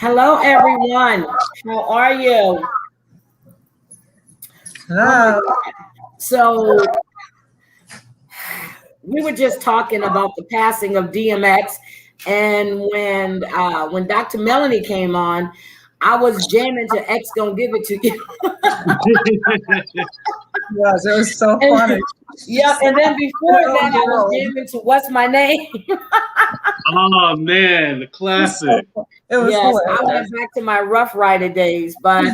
Hello, everyone. How are you? Hello. So we were just talking about the passing of DMX, and when Dr. Melanie came on, I was jamming to X Gonna Give It to You. Yes, it was so funny. Yeah, and then before that, I was jamming to What's My Name? Oh man, the classic. It was Yes, hilarious. I went back to my Rough Rider days, but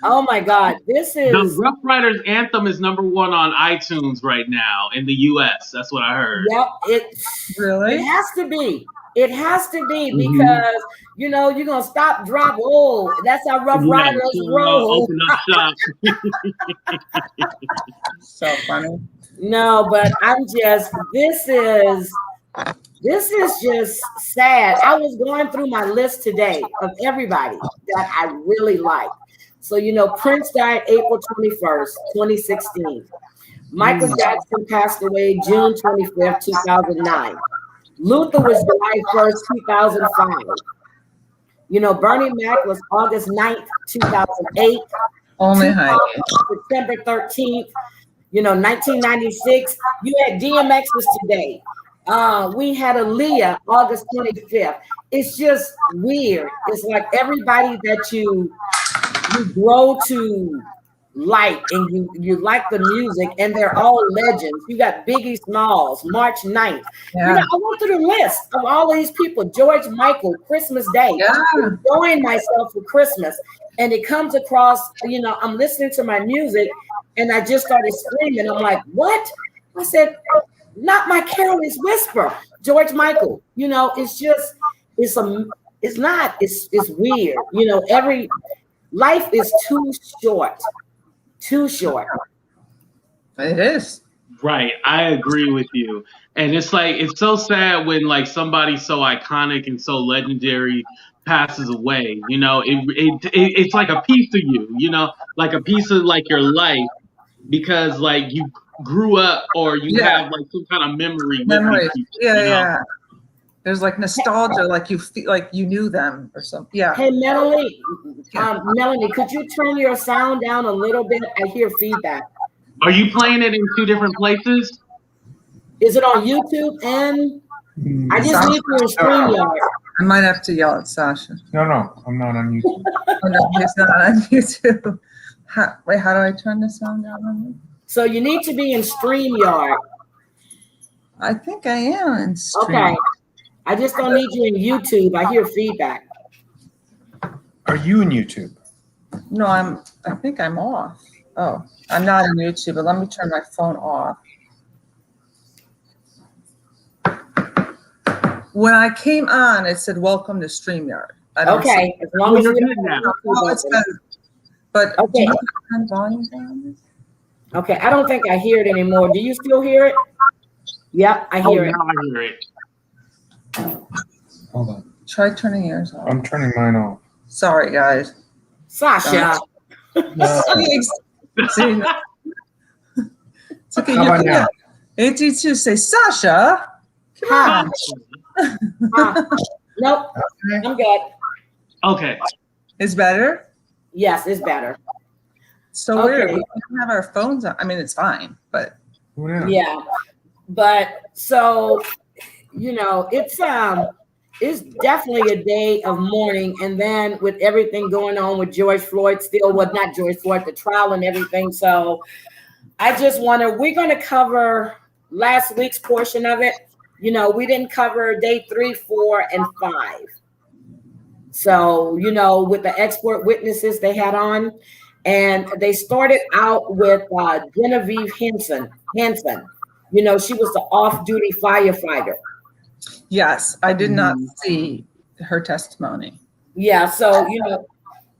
oh my God, this The is Rough Riders anthem is #1 on iTunes right now in the US. That's what I heard. yep, it Really? has to be. It has to be Mhm. because you're gonna stop, drop, roll. That's how Rough Yeah, Riders roll. open up shop. So funny. No, but this is just sad. I was going through my list today of everybody that I really like. So Prince died April 21st, 2016. Michael Jackson passed away June 25th, 2009. Luther was July 1st, 2005. Bernie Mac was August 9th, 2008. Only high. September 13th, 1996. You had DMX was today. We had Aaliyah August 25th. It's just weird. It's like everybody that you grow to like, and you like the music, and they're all legends. You got Biggie Smalls, March 9th. Yeah. I went through the list of all these people. George Michael, Christmas Day. Yeah. I'm enjoying myself for Christmas. And it comes across, I'm listening to my music, and I just started screaming. I'm like, what? I said, not My Careless Whisper, George Michael. It's weird. Every life is too short. Too short. It is. Right, I agree with you. And it's so sad when like somebody so iconic and so legendary passes away. It's like a piece of you. Like a piece of like your life because like you grew up or you have like some kind of memory with these people, Yeah. There's like nostalgia, like you feel like you knew them or something. Yeah. Hey, Melanie, could you turn your sound down a little bit? I hear feedback. Are you playing it in 2 different places? Is it on YouTube? And I just need you in StreamYard. I might have to yell at Sasha. No, I'm not on YouTube. Oh, no, he's not on YouTube. How do I turn the sound down on you? So you need to be in StreamYard. I think I am in Stream. Okay. I just don't need you in YouTube. I hear feedback. Are you in YouTube? No, I think I'm off. Oh, I'm not in YouTube, but let me turn my phone off. When I came on, it said welcome to StreamYard. Okay, as long as you're you're good now. Oh, it's good. But Okay. do you turn volume down? Okay, I don't think I hear it anymore. Do you still hear it? Yep, I hear it. Now I hear it. Hold on. Try turning yours off. I'm turning mine off. Sorry, guys. Sasha. No. See, no. It's okay. How You about now? can 82 say Sasha. Come on. Nope, I'm good. Okay. It's better. Yes, it's better. So Okay. weird. We don't have our phones on. I mean, it's fine, but Yeah, but so it's definitely a day of mourning, and then with everything going on with George Floyd, not George Floyd, the trial and everything. So we're going to cover last week's portion of it. We didn't cover day 3, 4, and 5. So with the expert witnesses they had on, and they started out with Genevieve Hanson. She was the off-duty firefighter. yes, I did not see her testimony. Yeah, so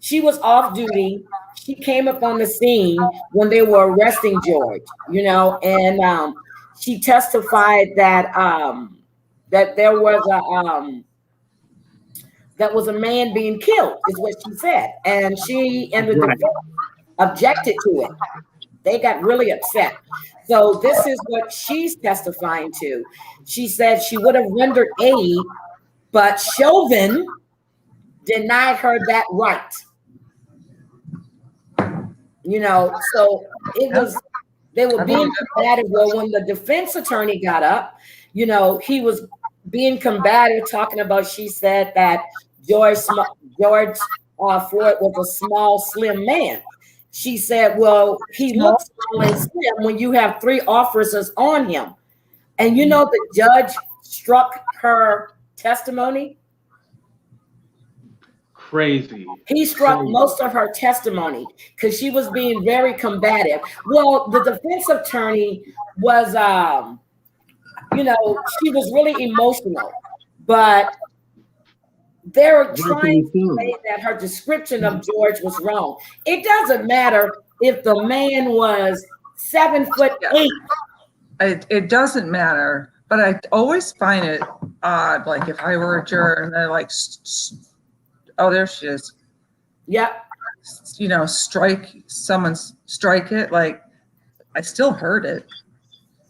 she was off duty. She came up on the scene when they were arresting George, and she testified that that there was a man being killed, is what she said, and she and the defense objected to it. They got really upset. So this is what she's testifying to. She said she would have rendered aid, but Chauvin denied her that right. You know, so it was, they were being combative. Well, when the defense attorney got up, you know, he was being combative, talking about, she said that George Floyd was a small, slim man. She said, well, he looks small and slim when you have 3 officers on him. And you know, the judge struck her testimony. Crazy. He struck most of her testimony because she was being very combative. Well, the defense attorney was, you know, she was really emotional, but they're trying to say that her description of George was wrong. It doesn't matter if the man was 7'8". It doesn't matter, but I always find it odd. Like if I were a juror and they're like, oh, there she is. Yep. You know, strike it. Like I still heard it.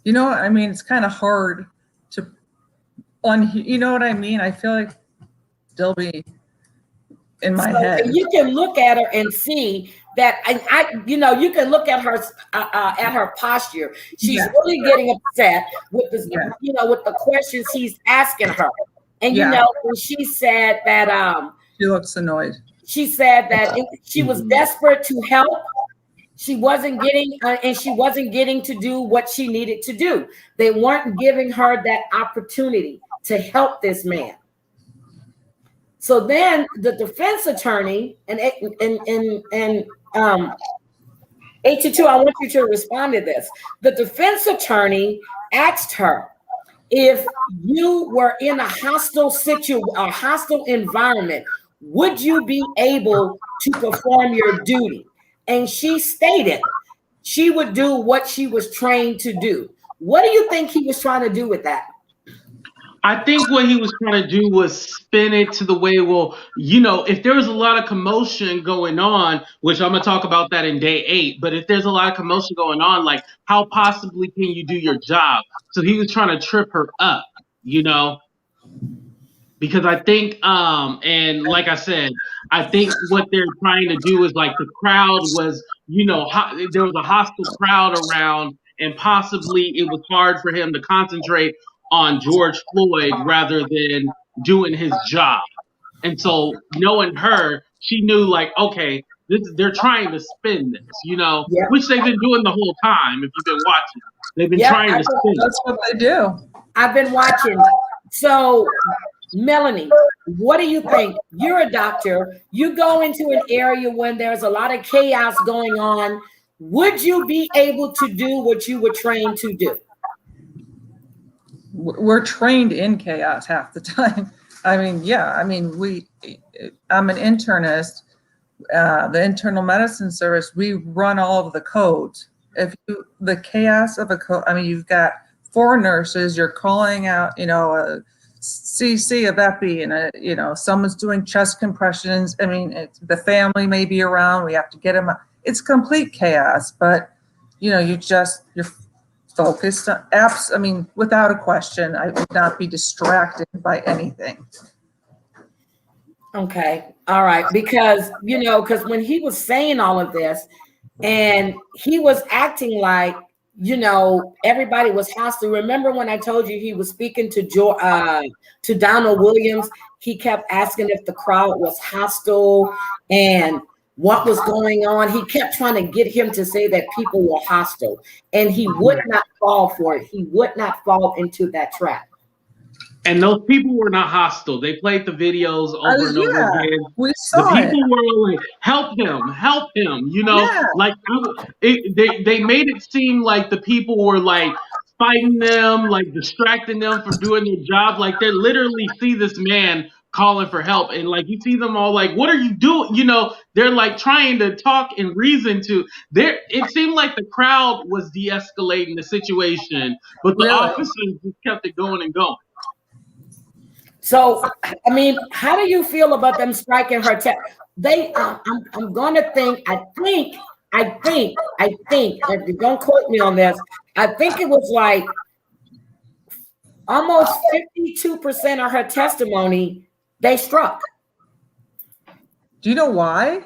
You know, I mean, it's kind of hard to you know what I mean? I feel like still be in my head. You can look at her and see that, I you know, you can look at her posture. She's really getting upset with this, you know, with the questions he's asking her. And you know, when she said that she looks annoyed. She said that she was desperate to help. She wasn't getting, and she wasn't getting to do what she needed to do. They weren't giving her that opportunity to help this man. So then the defense attorney and 82, I want you to respond to this. The defense attorney asked her, if you were in a hostile environment, would you be able to perform your duty? And she stated she would do what she was trained to do. What do you think he was trying to do with that? I think what he was trying to do was spin it to the way, well, you know, if there was a lot of commotion going on, which I'm going to talk about that in day 8, but if there's a lot of commotion going on, like how possibly can you do your job? So he was trying to trip her up, you know, because I think, and like I said, I think what they're trying to do is like the crowd was, you know, there was a hostile crowd around, and possibly it was hard for him to concentrate on George Floyd rather than doing his job. And so knowing her, she knew like, okay, they're trying to spin this, you know, which they've been doing the whole time. If you've been watching, they've been trying to spin. That's what they do. I've been watching. So Melanie, what do you think? You're a doctor. You go into an area when there's a lot of chaos going on. Would you be able to do what you were trained to do? We're trained in chaos half the time. I mean, yeah, I mean, I'm an internist, the internal medicine service, we run all of the codes. The chaos of a code, I mean, you've got 4 nurses, you're calling out, you know, a CC of epi, and you know, someone's doing chest compressions. I mean, the family may be around, we have to get them. It's complete chaos, but you know, you're focused on apps. I mean, without a question, I would not be distracted by anything. Okay. All right. Because, you know, because when he was saying all of this and he was acting like, you know, everybody was hostile. Remember when I told you he was speaking to Donald Williams? He kept asking if the crowd was hostile and what was going on. He kept trying to get him to say that people were hostile, and he would not fall for it. He would not fall into that trap. And those people were not hostile. They played the videos over and over again. We saw the people were like, help him, you know, like they made it seem like the people were like fighting them, like distracting them from doing their job. Like they literally see this man calling for help, and like you see them all like, what are you doing? You know, they're like trying to talk and reason to there. It seemed like the crowd was de-escalating the situation, but the officers just kept it going and going. So, I mean, how do you feel about them striking her? I'm going to think, I think, don't quote me on this. I think it was like almost 52% of her testimony they struck. Do you know why?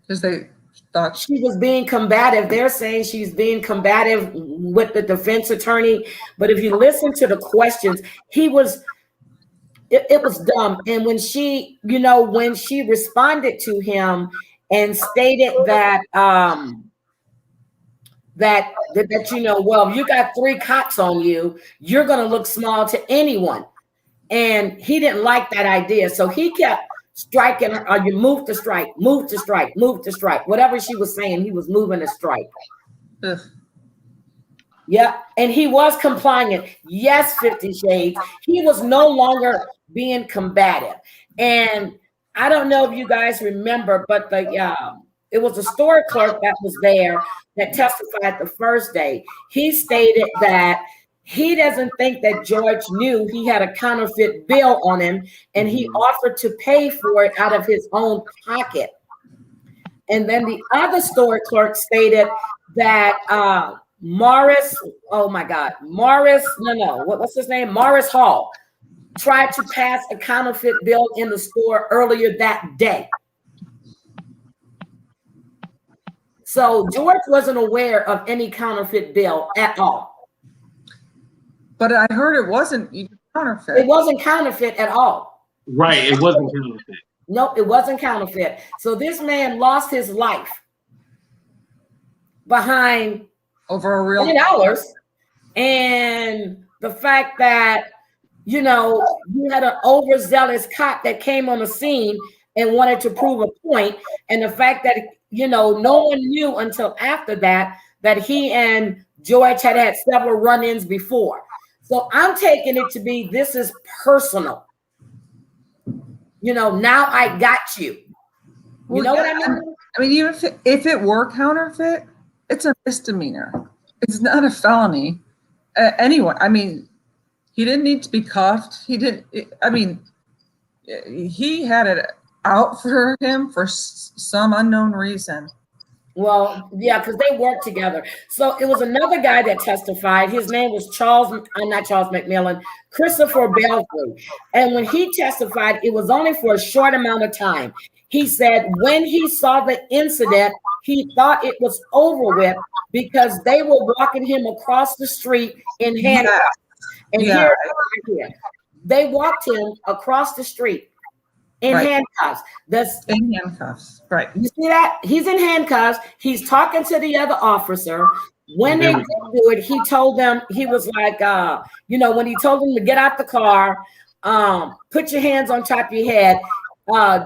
Because they thought She was being combative. They're saying she's being combative with the defense attorney. But if you listen to the questions, it was dumb. And when she, when she responded to him and stated that, well, you got 3 cops on you, you're going to look small to anyone. And he didn't like that idea. So he kept striking her, or you move to strike, move to strike, move to strike. Whatever she was saying, he was moving to strike. ugh. Yeah, and he was complying. Yes, 50 Shades. He was no longer being combative. And I don't know if you guys remember, but it was a store clerk that was there that testified the first day. He stated that he doesn't think that George knew he had a counterfeit bill on him, and he offered to pay for it out of his own pocket. And then the other store clerk stated that Morris, what's his name? Morris Hall tried to pass a counterfeit bill in the store earlier that day. So George wasn't aware of any counterfeit bill at all. But I heard it wasn't even counterfeit. It wasn't counterfeit at all. Right, it wasn't counterfeit. Nope, it wasn't counterfeit. So this man lost his life behind Over a real $20, and the fact that you had an overzealous cop that came on the scene and wanted to prove a point, and the fact that no one knew until after that he and George had several run-ins before. So I'm taking it to be this is personal. Now I got you. You know what I mean? I mean, even if it were counterfeit, it's a misdemeanor. It's not a felony. Anyway, I mean, he didn't need to be cuffed. He didn't. I mean, he had it out for him for some unknown reason. Well, yeah, because they worked together. So it was another guy that testified. His name was not Charles McMillan, Christopher Belfry. And when he testified, it was only for a short amount of time. He said when he saw the incident, he thought it was over with because they were walking him across the street in handcuffs. And here, they walked him across the street in handcuffs. In handcuffs, right. You see that? He's in handcuffs. He's talking to the other officer. When they did do it, he told them, he was like, when he told them to get out the car, put your hands on top of your head,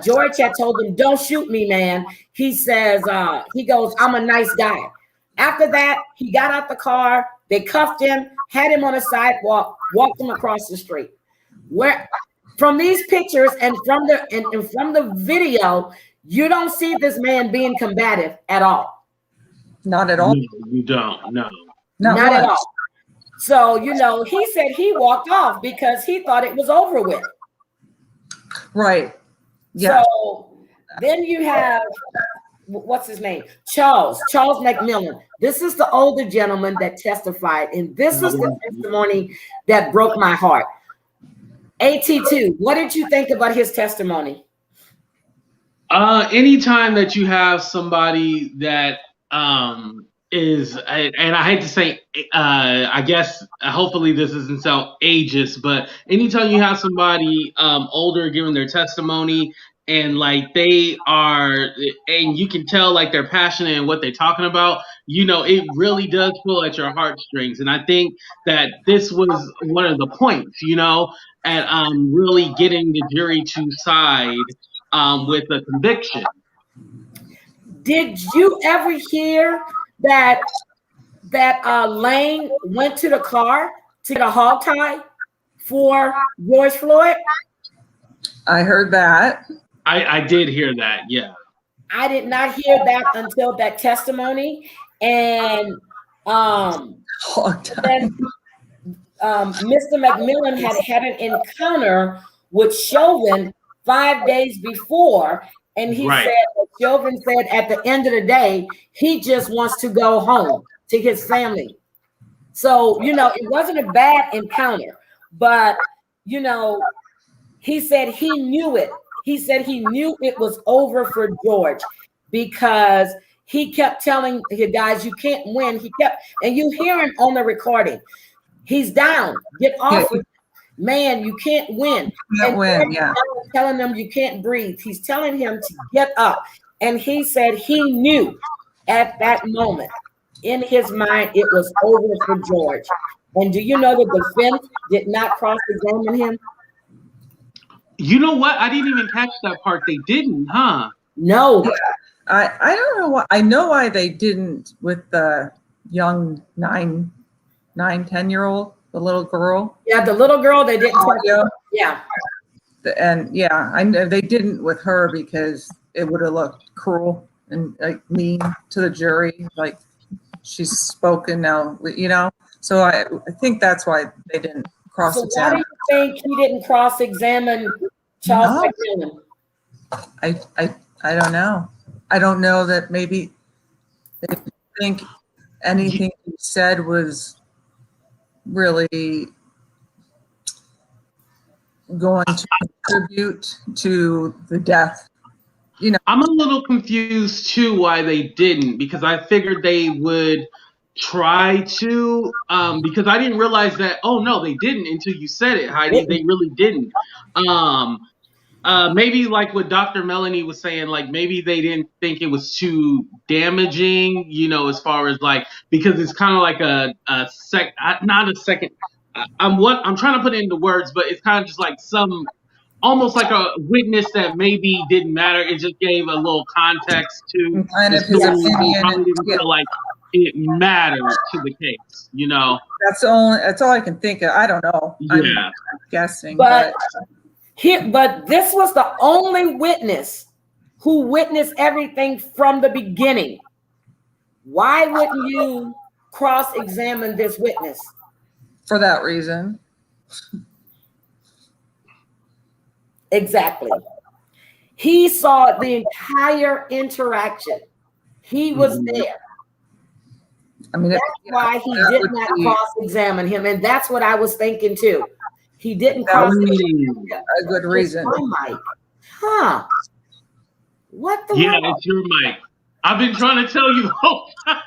George had told him, don't shoot me, man. He says, he goes, I'm a nice guy. After that, he got out the car. They cuffed him, had him on the sidewalk, walked him across the street. From these pictures and from the video, you don't see this man being combative at all. Not at all. You don't. No. Not at all. So, he said he walked off because he thought it was over with. Right. Yeah. So then you have, what's his name? Charles McMillan. This is the older gentleman that testified, and this is the testimony that broke my heart. AT2, what did you think about his testimony? Anytime that you have somebody that is, and I hate to say, I guess hopefully this doesn't sound ageist, but anytime you have somebody older giving their testimony and like they are, and you can tell like they're passionate in what they're talking about, it really does pull at your heartstrings. And I think that this was one of the points, at really getting the jury to side with a conviction. Did you ever hear that Lane went to the car to get a hog tie for George Floyd? I heard that. I did hear that, yeah. I did not hear that until that testimony. And then Mr. McMillan had an encounter with Chauvin 5 days before, and he said, Chauvin said at the end of the day, he just wants to go home to his family. So, it wasn't a bad encounter, but, he said he knew it. he said he knew it was over for George because he kept telling the guys, you can't win. He kept, and you hear him on the recording. He's down. Get off. Yeah. Man, you can't win. Can't And win, yeah. telling them you can't breathe. He's telling him to get up. And he said he knew at that moment in his mind it was over for George. And do you know the defense did not cross-examine him? You know what? I didn't even catch that part. They didn't, huh? No. I don't know why. I know why they didn't with the young 10-year-old, the little girl. Yeah, the little girl, they didn't touch her. Yeah. And yeah, I know they didn't with her because it would have looked cruel and like mean to the jury. Like she's spoken now, you know. So I think that's why they didn't cross-examine. So why do you think he didn't cross-examine Charles McMillan? I don't know. I don't know that maybe they think anything he said was really going to contribute to the death. You know, I'm a little confused too why they didn't, because I figured they would try to, because I didn't realize that, oh no, they didn't until you said it, Heidi. They really didn't. Maybe like what Dr. Melanie was saying, like maybe they didn't think it was too damaging, you know, as far as like, because it's kind of like not a second. I'm trying to put it into words, but it's kind of just like almost like a witness that maybe didn't matter. It just gave a little context to kind of his opinion. Probably didn't feel like it mattered to the case, you know. That's all I can think of. I don't know. Yeah. I'm guessing, but this was the only witness who witnessed everything from the beginning. Why wouldn't you cross-examine this witness? for that reason. Exactly. He saw the entire interaction. He was there. I mean, that's why he did not cross-examine him, and that's what I was thinking too. He didn't cross-examine him. A good reason. My mic. Huh? What the? Yeah, it's your mic. I've been trying to tell you the whole time.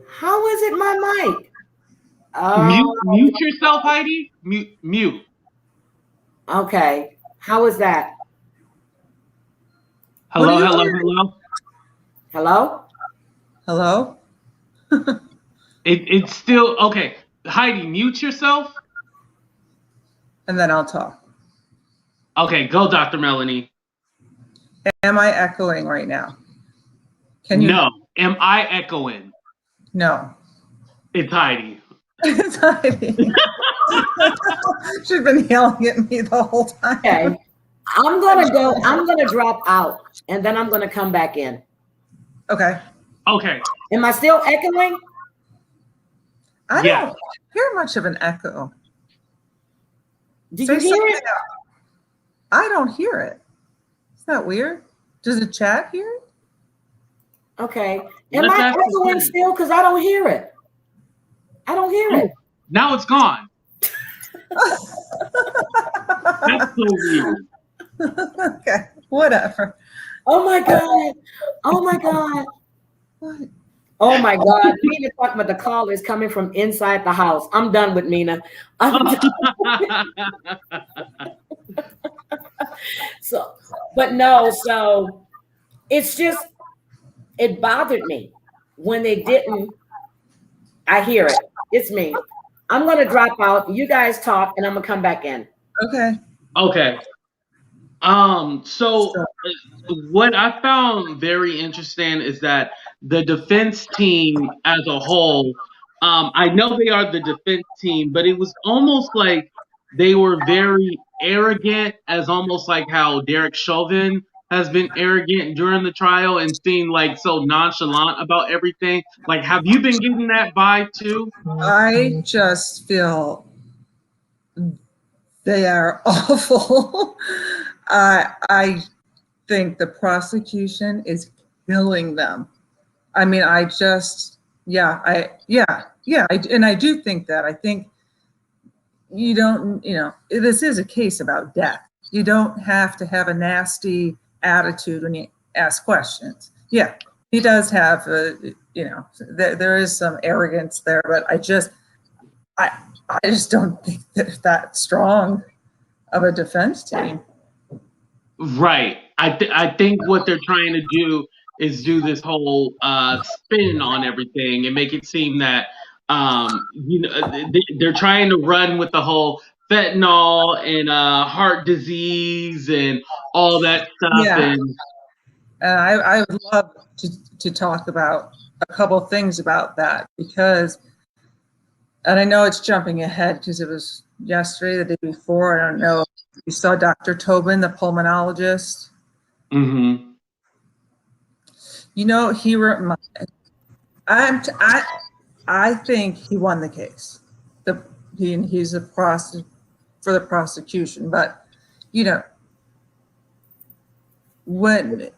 How is it my mic? Mute yourself, Heidi. Mute. Okay. How is that? Hello. Hello? It's still okay. Heidi, mute yourself. And then I'll talk. Okay, go, Dr. Melanie. Am I echoing right now? Can you? No. Am I echoing? No. It's Heidi. It's Heidi. She's been yelling at me the whole time. Okay. I'm gonna drop out and then I'm gonna come back in. Okay. Okay. Am I still echoing? I don't hear much of an echo. Do you hear it? I don't hear it. Isn't that weird? Does the chat hear it? Okay. Am I echoing still? Because I don't hear it. I don't hear it. Now it's gone. That's so weird. Okay. Whatever. Oh my God. Oh my God. What? Oh my God. Mina talking about the call is coming from inside the house. I'm done with Mina. So it's just, it bothered me when they didn't. I hear it. It's me. I'm going to drop out. You guys talk and I'm going to come back in. Okay. Okay. So what I found very interesting is that the defense team as a whole, I know they are the defense team, but it was almost like they were very arrogant, as almost like how Derek Chauvin has been arrogant during the trial and seemed like so nonchalant about everything. Like, have you been getting that vibe too? I just feel they are awful. I think the prosecution is killing them. I mean, I do think that. I think this is a case about death. You don't have to have a nasty attitude when you ask questions. Yeah, he does have, there is some arrogance there, but I just don't think that strong of a defense team. Right. I think what they're trying to do is do this whole spin on everything and make it seem that they're trying to run with the whole fentanyl and heart disease and all that stuff. Yeah. And I would love to talk about a couple things about that because, and I know it's jumping ahead because it was yesterday, the day before. I don't know if you saw Dr. Tobin, the pulmonologist. Mm-hmm. You know, I think he won the case. He's for the prosecution, but when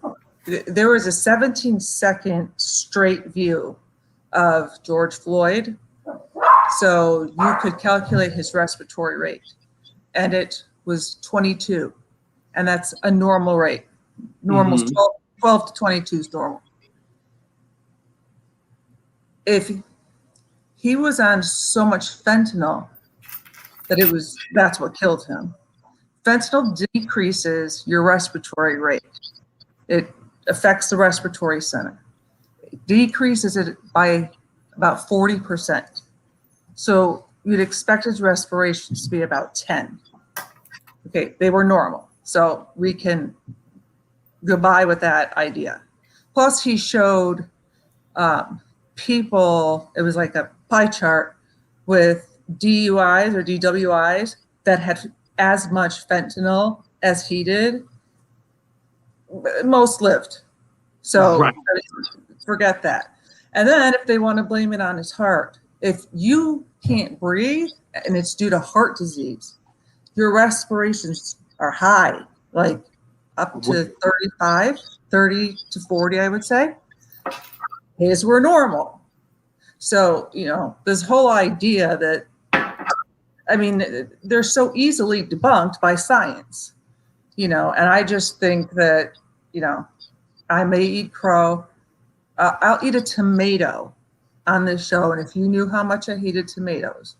there was a 17-second straight view of George Floyd, so you could calculate his respiratory rate, and it was 22, and that's a normal rate. Normal's 12 to 22 is normal. If he was on so much fentanyl that's what killed him. Fentanyl decreases your respiratory rate. It affects the respiratory center. It decreases it by about 40%. So you'd expect his respirations to be about 10. Okay, they were normal. So we can goodbye with that idea. Plus he showed people, it was like a pie chart with DUIs or DWIs that had as much fentanyl as he did. Most lived. So Right. Forget that. And then if they want to blame it on his heart, if you can't breathe and it's due to heart disease, your respirations are high, like up to 35, 30 to 40, I would say. His were normal. So, this whole idea that, they're so easily debunked by science, and I just think that, I may eat crow. I'll eat a tomato on this show. And if you knew how much I hated tomatoes,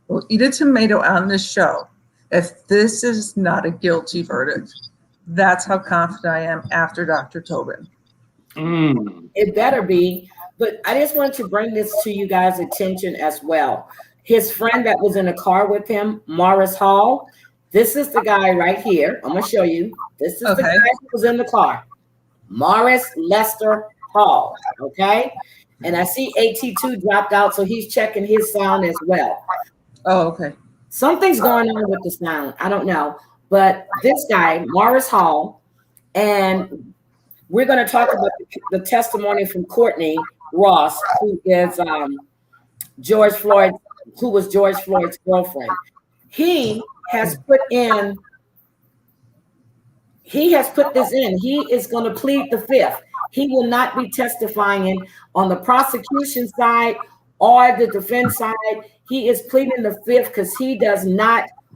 we'll eat a tomato on this show. If this is not a guilty verdict, that's how confident I am after Dr. Tobin. It better be. But I just want to bring this to you guys' attention as well. His friend that was in the car with him, Morris Hall, this is the guy right here. I'm going to show you. This is the guy who was in the car. Morris Lester Hall, okay? And I see AT2 dropped out, so he's checking his sound as well. Oh, okay. Something's going on with the sound. I don't know. But this guy, Morris Hall, and we're going to talk about the testimony from Courtney Ross, who is George Floyd, who was George Floyd's girlfriend. He has put this in. He is going to plead the fifth. He will not be testifying on the prosecution side or the defense side. He is pleading the fifth because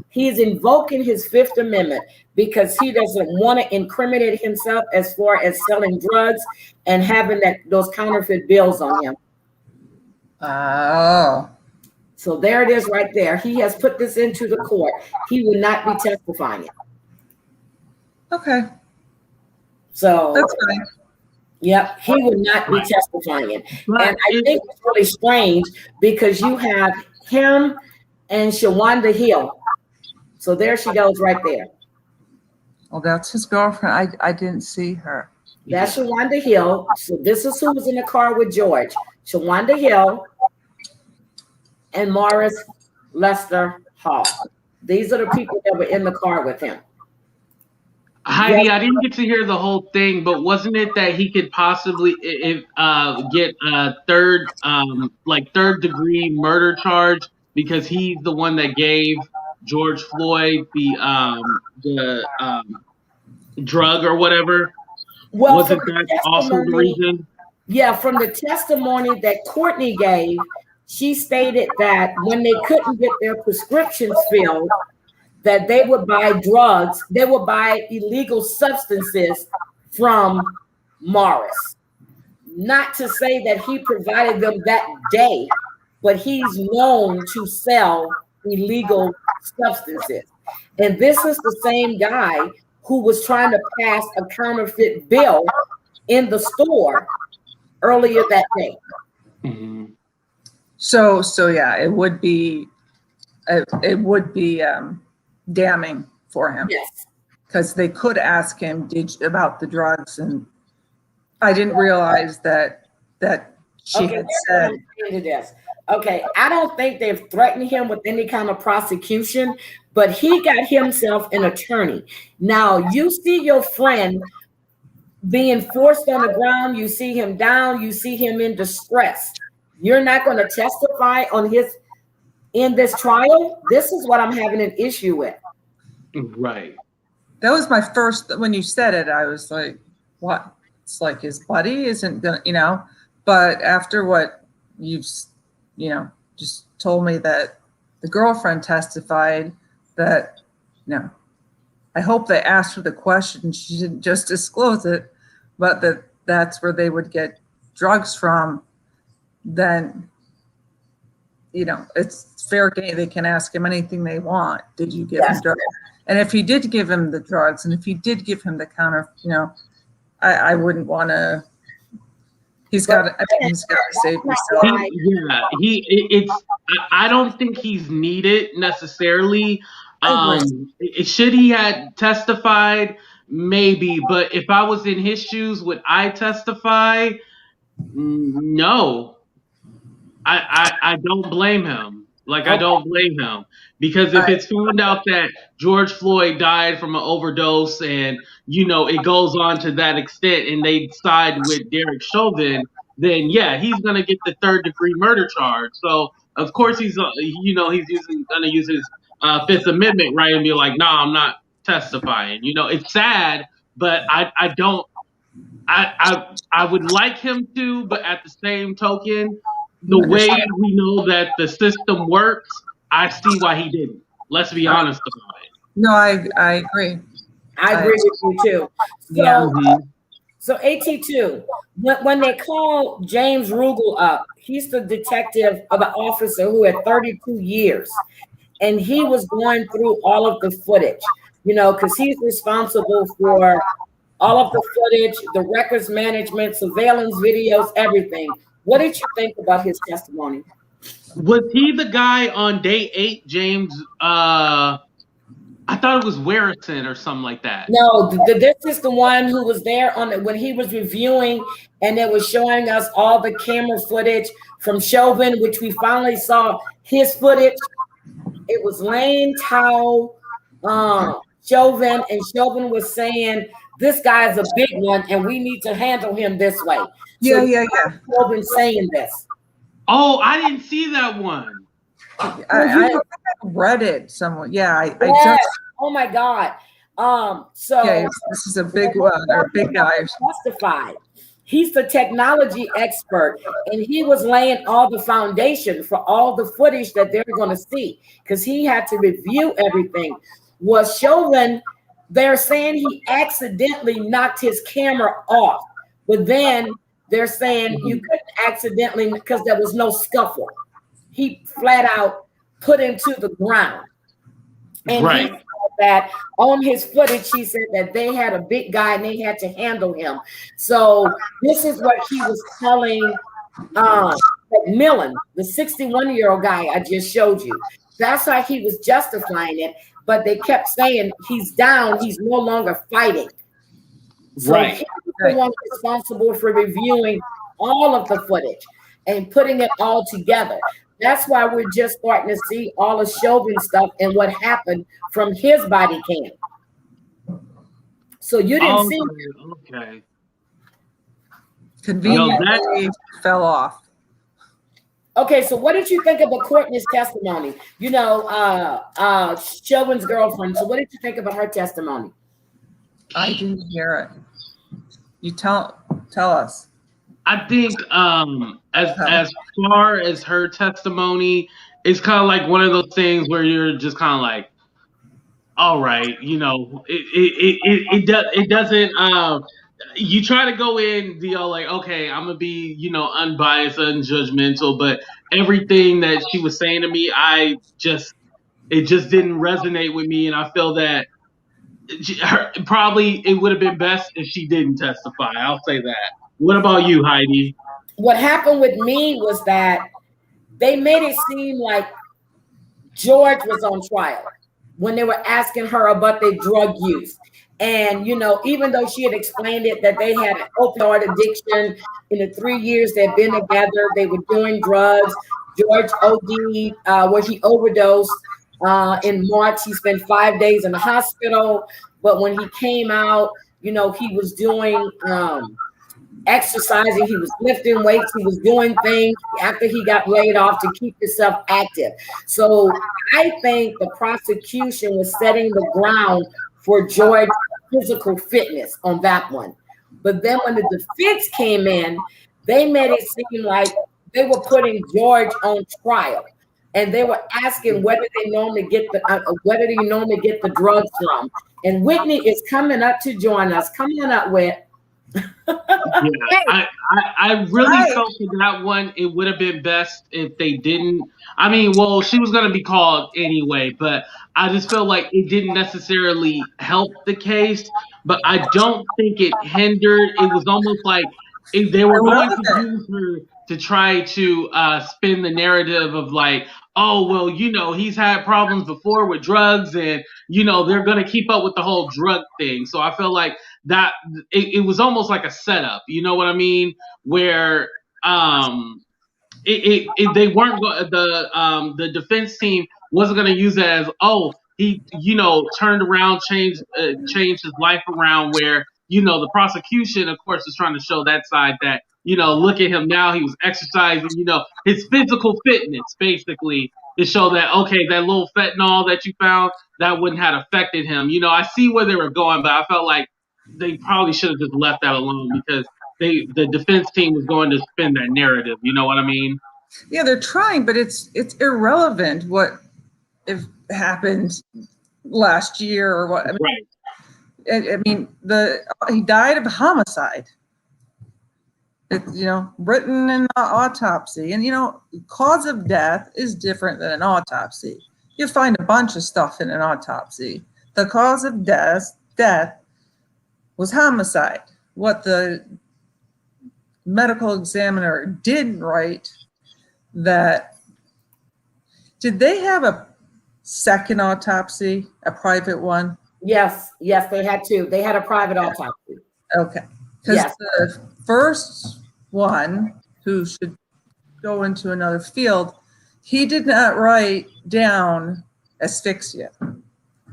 he's invoking his Fifth Amendment because he doesn't want to incriminate himself as far as selling drugs and having those counterfeit bills on him. Oh. So there it is right there. He has put this into the court. He will not be testifying it. Okay. So that's fine. Yep, he would not be testifying it. And I think it's really strange because you have him and Shawanda Hill. So there she goes right there. Well, that's his girlfriend. I didn't see her. That's Shawanda Hill. So this is who was in the car with George. Shawanda Hill and Morris Lester Hall. These are the people that were in the car with him. Heidi, I didn't get to hear the whole thing, but wasn't it that he could possibly get a third degree murder charge because he's the one that gave George Floyd the drug or whatever? Well, wasn't that also the reason? Yeah, from the testimony that Courtney gave, she stated that when they couldn't get their prescriptions filled, that they would buy drugs, they would buy illegal substances from Morris. Not to say that he provided them that day, but he's known to sell illegal substances. And this is the same guy who was trying to pass a counterfeit bill in the store earlier that day. Mm-hmm. So yeah, it would be damning for him. Yes. Because they could ask him about the drugs, and I didn't realize that she had said. This. Okay, I don't think they've threatened him with any kind of prosecution, but he got himself an attorney. Now, you see your friend being forced on the ground, you see him down, you see him in distress. You're not going to testify in this trial? This is what I'm having an issue with. Right. That was my first, when you said it, I was like, what? It's like his buddy isn't gonna, but after what you've, just told me that the girlfriend testified that, I hope they asked her the question. She didn't just disclose it, but that's where they would get drugs from. Then, it's fair game. They can ask him anything they want. Did you give him drugs? And if he did give him the drugs, and if he did give him the counter, I wouldn't want to. He's got to save himself. I don't think he's needed necessarily. Should he had testified? Maybe, but if I was in his shoes, would I testify? No. I don't blame him. I don't blame him, because if it's found out that George Floyd died from an overdose and, it goes on to that extent and they side with Derek Chauvin, then he's going to get the 3rd-degree murder charge. So of course he's going to use his 5th Amendment right and be like, nah, I'm not testifying. It's sad, but I would like him to, but at the same token, the way we know that the system works, I see why he didn't. Let's be honest about it. No, I agree. I agree with you too. So AT2, when they call James Rugel up, he's the detective or the officer who had 32 years, and he was going through all of the footage, because he's responsible for all of the footage, the records management, surveillance videos, everything. What did you think about his testimony? Was he the guy on day 8, James? I thought it was Warrison or something like that. No, this is the one who was there when he was reviewing, and it was showing us all the camera footage from Chauvin, which we finally saw his footage. It was Lane, Tao, Chauvin, and Chauvin was saying, this guy's a big one, and we need to handle him this way. Yeah. Chauvin saying this. Oh, I didn't see that one. I read it somewhere. Yeah, oh my God. This is a big one, or big guy. Testified. He's the technology expert, and he was laying all the foundation for all the footage that they're going to see, because he had to review everything. Was Chauvin? They're saying he accidentally knocked his camera off, but then they're saying you couldn't accidentally because there was no scuffle. He flat out put him to the ground. And he said that on his footage, he said that they had a big guy and they had to handle him. So this is what he was telling Millen, the 61-year-old guy I just showed you. That's how he was justifying it. But they kept saying he's down, he's no longer fighting. So he's the one responsible for reviewing all of the footage and putting it all together. That's why we're just starting to see all of Chauvin stuff and what happened from his body cam. So you didn't see it. Okay. Conveniently fell off. Okay, so what did you think about Courtney's testimony? Chauvin's girlfriend. So what did you think about her testimony? I didn't hear it. You tell us. I think as far as her testimony, it's kind of like one of those things where you're just kind of like, all right, it doesn't. You try to go in, like, okay, I'm gonna be, unbiased, unjudgmental, but everything that she was saying to me, it just didn't resonate with me, and I feel that probably it would have been best if she didn't testify. I'll say that. What about you, Heidi? What happened with me was that they made it seem like George was on trial when they were asking her about their drug use. And, even though she had explained it that they had an opioid addiction in the 3 years they'd been together, they were doing drugs. George OD'd, where he overdosed in March. He spent 5 days in the hospital. But when he came out, he was doing exercising, he was lifting weights, he was doing things after he got laid off to keep himself active. So I think the prosecution was setting the ground for George's physical fitness on that one. But then when the defense came in, they made it seem like they were putting George on trial. And they were asking whether they normally get the drugs from. And Whitney is coming up to join us. Come on up, Whit. Yeah, I really felt for that one. It would have been best if they didn't. I mean, well, she was gonna be called anyway, but I just feel like it didn't necessarily help the case. But I don't think it hindered. It was almost like they were going to use her to try to spin the narrative of like, oh well, he's had problems before with drugs, and they're gonna keep up with the whole drug thing. So I feel like that it was almost like a setup, you know what I mean? Where they weren't the defense team wasn't going to use it as, oh, he turned around, changed his life around, where the prosecution of course is trying to show that side, that look at him now, he was exercising, his physical fitness basically, to show that, okay, that little fentanyl that you found, that wouldn't have affected him. I see where they were going, but I felt like they probably should have just left that alone, because the defense team was going to spin that narrative. You know what I mean? Yeah, they're trying, but it's irrelevant what if happened last year or what. Right. I mean, he died of homicide. It's written in the autopsy, and cause of death is different than an autopsy. You find a bunch of stuff in an autopsy. The cause of death was homicide. What the medical examiner didn't write, that did they have a second autopsy, a private one? Yes, they had two. They had a private autopsy. Okay. Because the first one, who should go into another field, he did not write down asphyxia,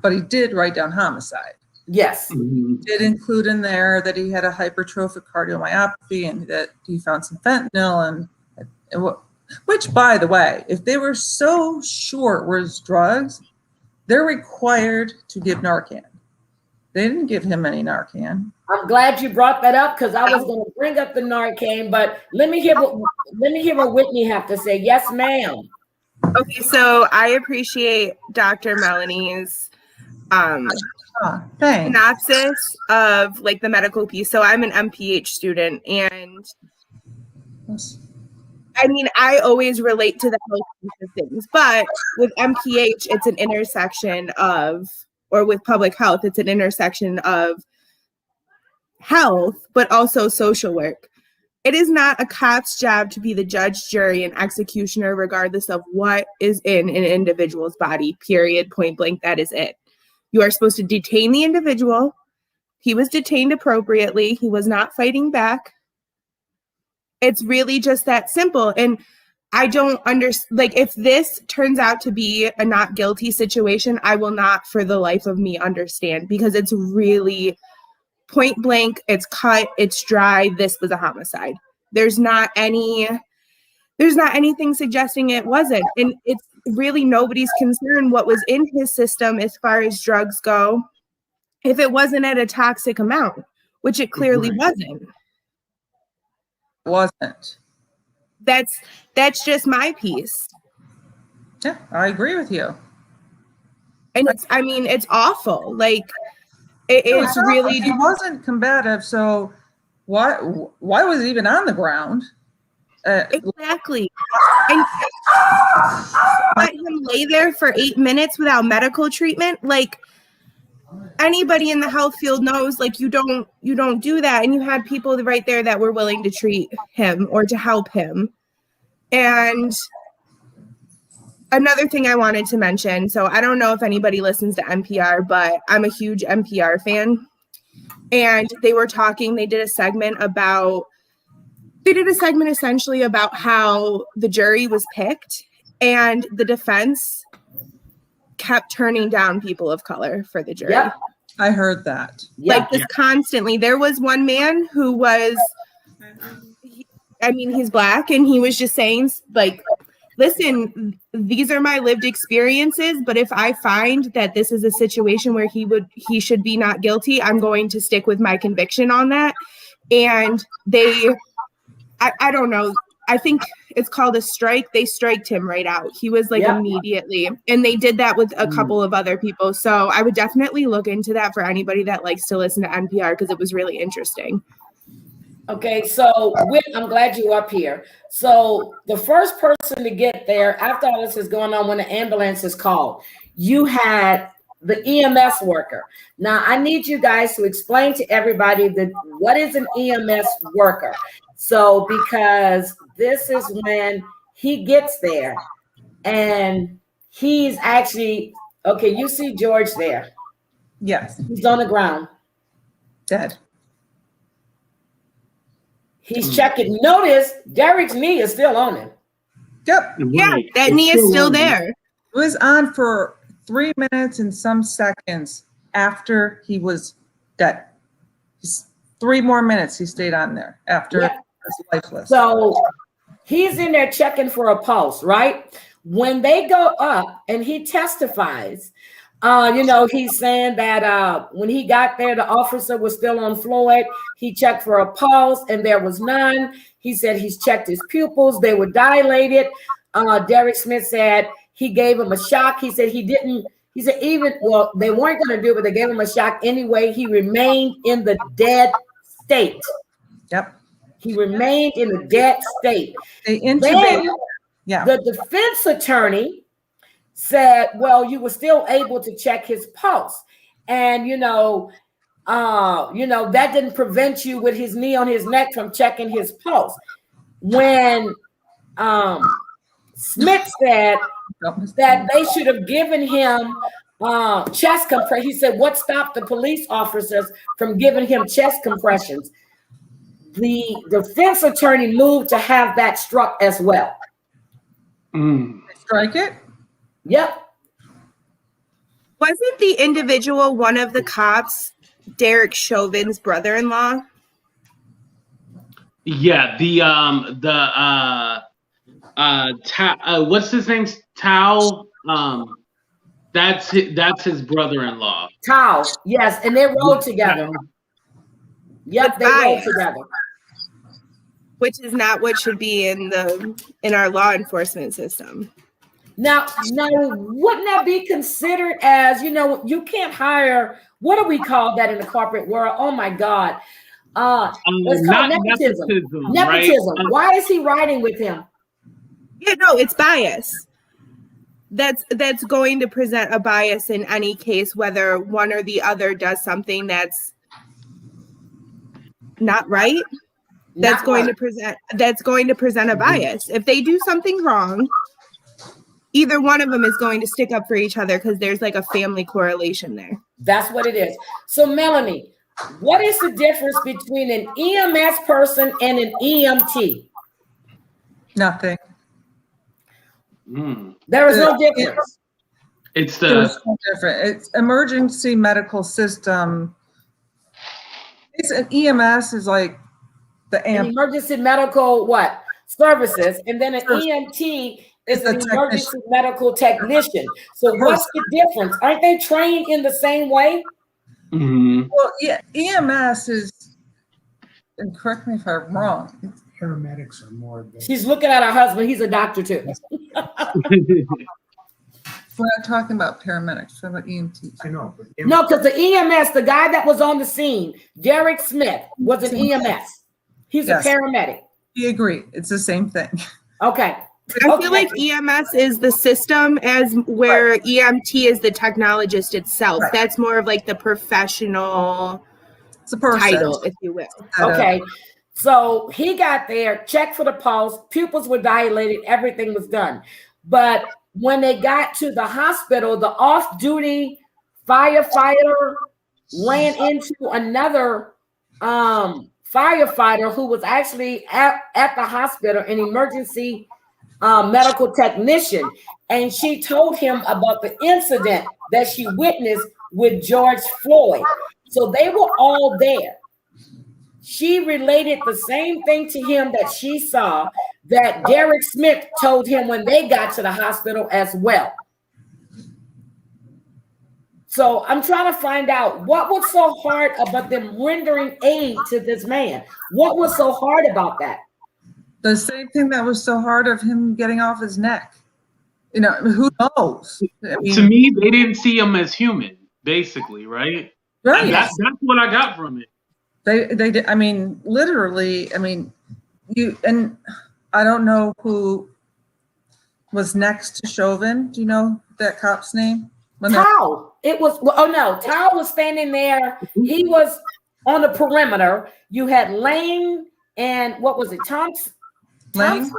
but he did write down homicide. Yes. He did include in there that he had a hypertrophic cardiomyopathy and that he found some fentanyl, and which, by the way, if they were so sure it was drugs, they're required to give Narcan. They didn't give him any Narcan. I'm glad you brought that up, because I was going to bring up the Narcan, but let me hear what Whitney have to say. Yes, ma'am. Okay, so I appreciate Dr. Melanie's synopsis of like the medical piece. So I'm an MPH student, and I mean, I always relate to the health piece of things, but with MPH, it's an intersection of, or with public health, it's an intersection of health, but also social work. It is not a cop's job to be the judge, jury, and executioner, regardless of what is in an individual's body, period, point blank, that is it. You are supposed to detain the individual. He was detained appropriately. He was not fighting back. It's really just that simple. And I don't understand, like, if this turns out to be a not guilty situation, I will not for the life of me understand, because it's really point blank, it's cut, it's dry, this was a homicide. There's not anything suggesting it wasn't. And it's really nobody's concern what was in his system as far as drugs go, if it wasn't at a toxic amount, which it clearly wasn't. That's just my piece. Yeah, I agree with you. And it's awful. Like it's really. He wasn't combative, so why was he even on the ground? Exactly. And let him lay there for 8 minutes without medical treatment. Like anybody in the health field knows, like you don't do that. And you had people right there that were willing to treat him or to help him. And another thing I wanted to mention, so I don't know if anybody listens to NPR, but I'm a huge NPR fan. And they did a segment essentially about how the jury was picked and the defense kept turning down people of color for the jury. Yep. I heard that. Like this constantly. There was one man who was, he's Black, and he was just saying, like, listen, these are my lived experiences, but if I find that this is a situation where he should be not guilty, I'm going to stick with my conviction on that. And I don't know. I think it's called a strike. They striked him right out. He was like immediately. And they did that with a couple of other people. So I would definitely look into that for anybody that likes to listen to NPR because it was really interesting. Okay, so I'm glad you're up here. So the first person to get there after all this is going on, when the ambulance is called, you had the EMS worker. Now I need you guys to explain to everybody what is an EMS worker. So because this is when he gets there and he's actually, okay, you see George there. Yes. He's on the ground. Dead. He's checking. Notice Derek's knee is still on him. Yep. Yeah, that knee is still there. It was on for 3 minutes and some seconds after he was dead. 3 more minutes he stayed on there after he was lifeless. So he's in there checking for a pulse, right? When they go up and he testifies, he's saying that when he got there, the officer was still on Floyd. He checked for a pulse and there was none. He said he's checked his pupils. They were dilated. Derek Smith said he gave him a shock. He said they weren't going to do it, but they gave him a shock anyway. He remained in the dead state. Yep. He remained in the dead state. They intubated. The defense attorney said, well, you were still able to check his pulse. And, that didn't prevent you with his knee on his neck from checking his pulse. When Smith said that they should have given him chest compression, he said, what stopped the police officers from giving him chest compressions? The defense attorney moved to have that struck as well. Strike it? Yep. Wasn't the individual one of the cops Derek Chauvin's brother-in-law? Yeah, what's his name? Tao. That's his brother-in-law. Tao, yes, and they rode together. Yep, they rode together. Which is not what should be in our law enforcement system. Now, wouldn't that be considered as, you can't hire, what do we call that in the corporate world? Oh my God. It's called nepotism. Nepotism. Right? Why is he riding with him? Yeah, no, it's bias. That's going to present a bias in any case, whether one or the other does something that's not right. That's going to present a bias. If they do something wrong, either one of them is going to stick up for each other because there's like a family correlation there. That's what it is. So Melanie, what is the difference between an EMS person and an EMT? Nothing. There is no difference. It's no different. It's emergency medical system. It's an EMS is like the emergency medical services, and then an EMT is an emergency medical technician. So what's the difference? Aren't they trained in the same way? Mm-hmm. Well, yeah, EMS is, and correct me if I'm wrong. Paramedics are more advanced. She's looking at her husband. He's a doctor too. We're not talking about paramedics, we're talking about EMTs. I know. But No, because the EMS, the guy that was on the scene, Derek Smith, was an EMS. He's Yes. a paramedic. We agree. It's the same thing. Okay. I feel like EMS is the system as where EMT is the technologist itself. Right. That's more of like the professional It's a person. title, if you will. Okay. So he got there, checked for the pulse, pupils were dilated, everything was done. But when they got to the hospital, the off-duty firefighter ran into another firefighter who was actually at the hospital, an emergency medical technician. And she told him about the incident that she witnessed with George Floyd. So they were all there. She related the same thing to him that she saw that Derek Smith told him when they got to the hospital as well. So I'm trying to find out what was so hard about them rendering aid to this man. What was so hard about that? The same thing that was so hard of him getting off his neck. You know, who knows? I mean, To me, they didn't see him as human, basically, right? right. And that's what I got from it. They did. I mean, literally. I mean, and I don't know who was next to Chauvin. Do you know that cop's name? Tao. It was. Oh no, Tao was standing there. He was on the perimeter. You had Lane and what was it? Thompson. Lane?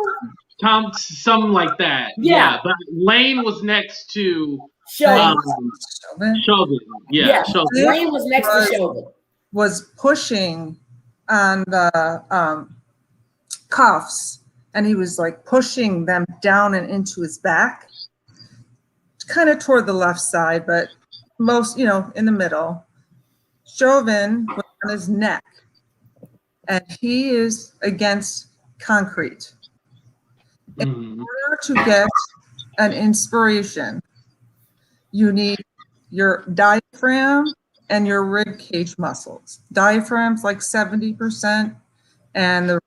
Something like that. Yeah. But Lane was next to Chauvin. Chauvin. Yeah. Chauvin. Lane was next to Chauvin. Was pushing on the cuffs, and he was like pushing them down and into his back, kind of toward the left side, but most, in the middle. Chauvin was on his neck, and he is against concrete. In order to get an inspiration, you need your diaphragm and your rib cage muscles. Diaphragm's like 70%, and the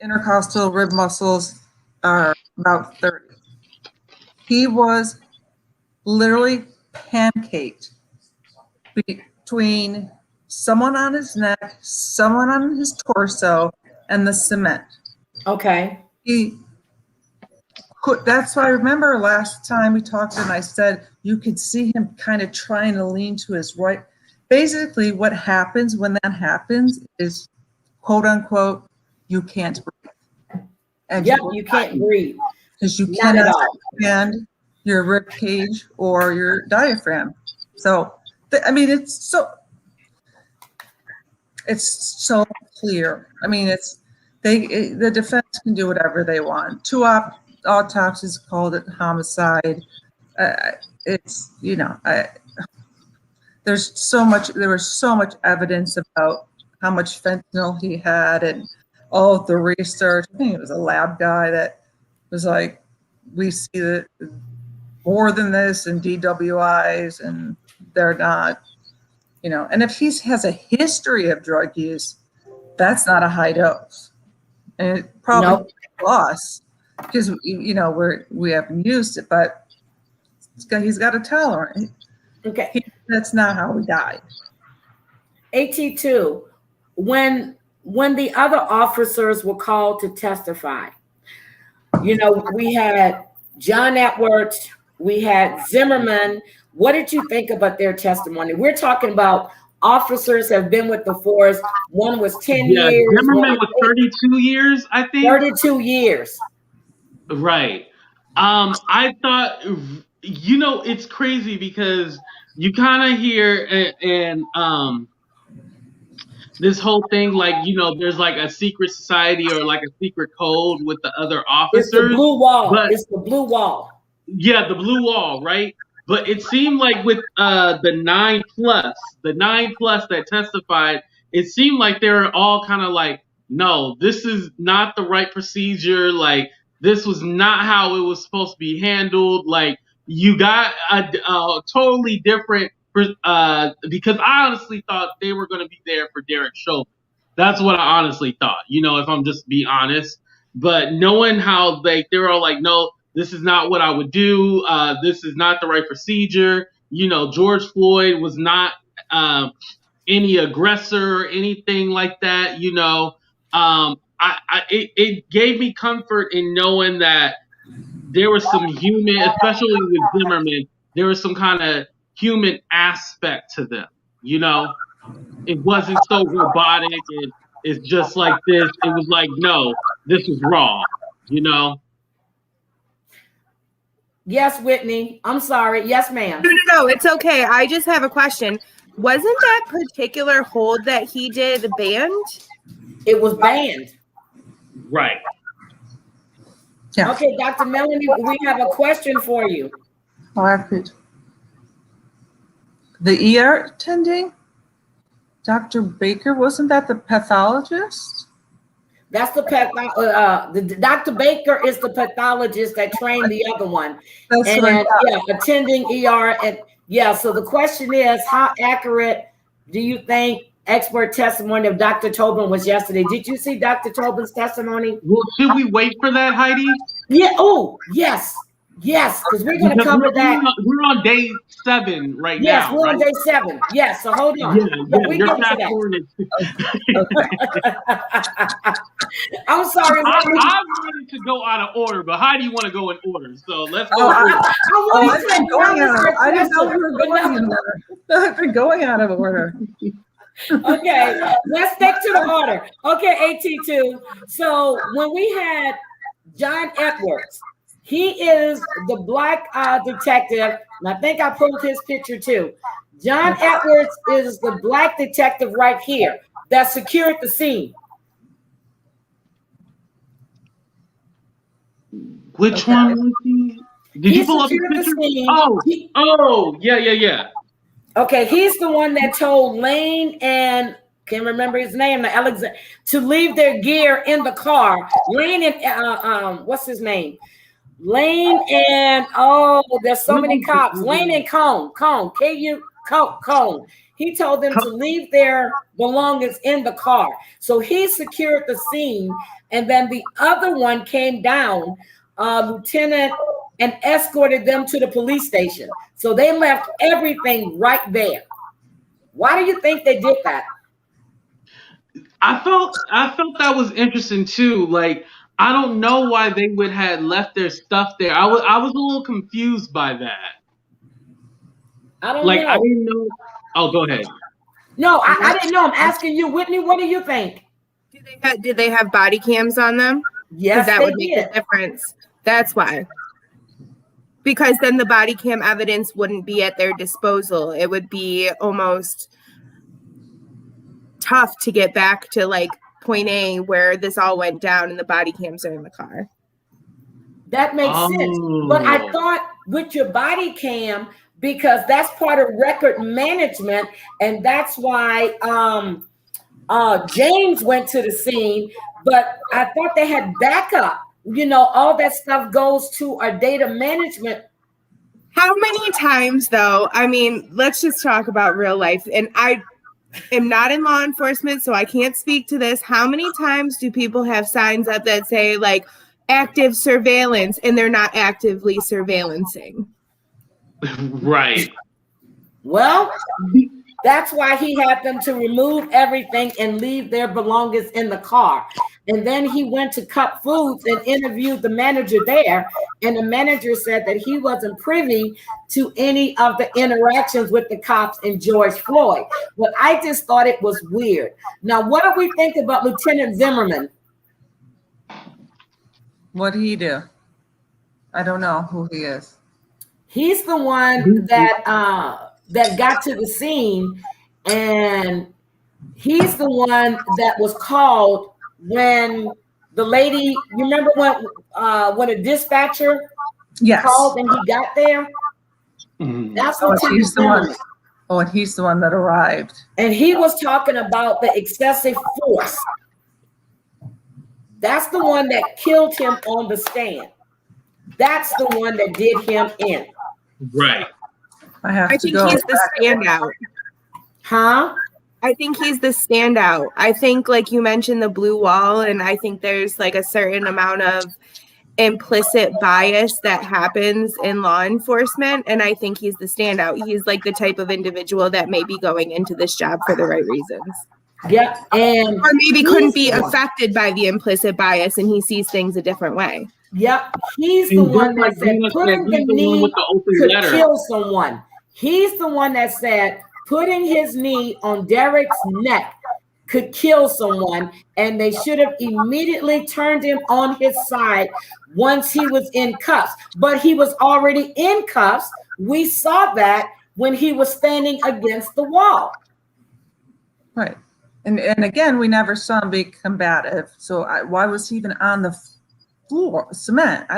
intercostal rib muscles are about 30. He was literally pancaked between someone on his neck, someone on his torso, and the cement. Okay. That's why I remember last time we talked and I said you could see him kind of trying to lean to his right. Basically, what happens when that happens is, quote unquote, you can't breathe. And you can't breathe. Because you cannot expand your rib cage or your diaphragm. So, I mean, it's so clear. I mean, the defense can do whatever they want. Two autopsies called it homicide. There was so much evidence about how much fentanyl he had and all of the research. I think it was a lab guy that was like, we see that more than this in DWIs, and they're not, and if he has a history of drug use, that's not a high dose. And it probably lost because, we haven't used it, but he's got a tolerance. Okay. That's not how he died. AT2, when the other officers were called to testify, we had John Edwards, we had Zimmerman. What did you think about their testimony? We're talking about officers have been with the force. One was 10 years. Zimmerman was 32 years, I think. 32 years. Right. I thought, it's crazy because you kind of hear and this whole thing, like, there's like a secret society or like a secret code with the other officers. It's the blue wall. It's the blue wall. Yeah, the blue wall, right? But it seemed like with the 9+ that testified, it seemed like they were all kind of like, no, this is not the right procedure. Like, this was not how it was supposed to be handled. Like, you got a totally different, because I honestly thought they were going to be there for Derek Chauvin. That's what I honestly thought, if I'm just being honest. But knowing how they were all like, no, This is not what I would do. This is not the right procedure. You know, George Floyd was not any aggressor or anything like that. You know, it gave me comfort in knowing that there was some human, especially with Zimmerman, there was some kind of human aspect to them. You know, it wasn't so robotic. It's just like this. It was like, no, this is raw. You know. Yes, Whitney. I'm sorry. Yes, ma'am. No, it's okay. I just have a question. Wasn't that particular hold that he did banned? It was banned. Right. Yeah. Okay, Dr. Melanie, we have a question for you. Oh, I could. The ER attending, Dr. Baker, wasn't that the pathologist? That's the Dr. Baker is the pathologist that trained the other one. That's And what I thought. attending ER. And yeah, so the question is, how accurate do you think expert testimony of Dr. Tobin was yesterday? Did you see Dr. Tobin's testimony? Well, should we wait for that, Heidi? Yeah. Oh, yes. Yes, because we're going to cover that. We're on day 7 right now. Yes, we're on right? day 7. Yes, so hold on. We you're get to fast that. forwarding. I'm sorry. I wanted to go out of order, but Heidi want to go in order. So let's go. I I've been going out. I didn't know we were going in order. I've been going out of order. Okay, let's stick to the order. Okay, AT2. So when we had John Edwards, he is the black detective, and I think I pulled his picture too. John Edwards is the black detective right here that secured the scene. Which one was he? Did you pull up the picture? Oh, yeah. Okay, he's the one that told Lane and can't remember his name, Alexander, to leave their gear in the car. Lane and what's his name? Lane and there's so many cops. Lane and Cone, Cone. He told them to leave their belongings in the car. So he secured the scene, and then the other one came down, lieutenant, and escorted them to the police station. So they left everything right there. Why do you think they did that? I felt that was interesting too. Like, I don't know why they would have left their stuff there. I was a little confused by that. I don't know. I didn't know. Oh, go ahead. No, I didn't know. I'm asking you, Whitney. What do you think? Did they have body cams on them? Yes, that they would make did. a difference. That's why. Because then the body cam evidence wouldn't be at their disposal. It would be almost tough to get back to like point A where this all went down and the body cams are in the car. That makes sense. But I thought with your body cam, because that's part of record management, and that's why James went to the scene, but I thought they had backup. You know, all that stuff goes to our data management. How many times, though? I mean, let's just talk about real life. And I am not in law enforcement, so I can't speak to this. How many times do people have signs up that say, like, active surveillance, and they're not actively surveillancing? Right. Well, that's why he had them to remove everything and leave their belongings in the car. And then he went to Cup Foods and interviewed the manager there. And the manager said that he wasn't privy to any of the interactions with the cops and George Floyd. But I just thought it was weird. Now, what do we think about Lieutenant Zimmerman? What did he do? I don't know who he is. He's the one that got to the scene, and he's the one that was called when the lady, you remember when a dispatcher called and he got there? That's what he's the one. Oh, and he's the one that arrived. And he was talking about the excessive force. That's the one that killed him on the stand. That's the one that did him in. Right. I think he's the standout. Huh? I think he's the standout. I think, like you mentioned, the blue wall, and I think there's like a certain amount of implicit bias that happens in law enforcement, and I think he's the standout. He's like the type of individual that may be going into this job for the right reasons. Yep, and or maybe couldn't be he's the one. affected by the implicit bias and he sees things a different way. Yep, he's the And just one that like said Venus said, putting the he's the one knee with the open could letter. kill someone. He's the one that said putting his knee on Derek's neck could kill someone, and they should have immediately turned him on his side once he was in cuffs. But he was already in cuffs. We saw that when he was standing against the wall. Right. And again, we never saw him be combative. So why was he even on the floor, cement?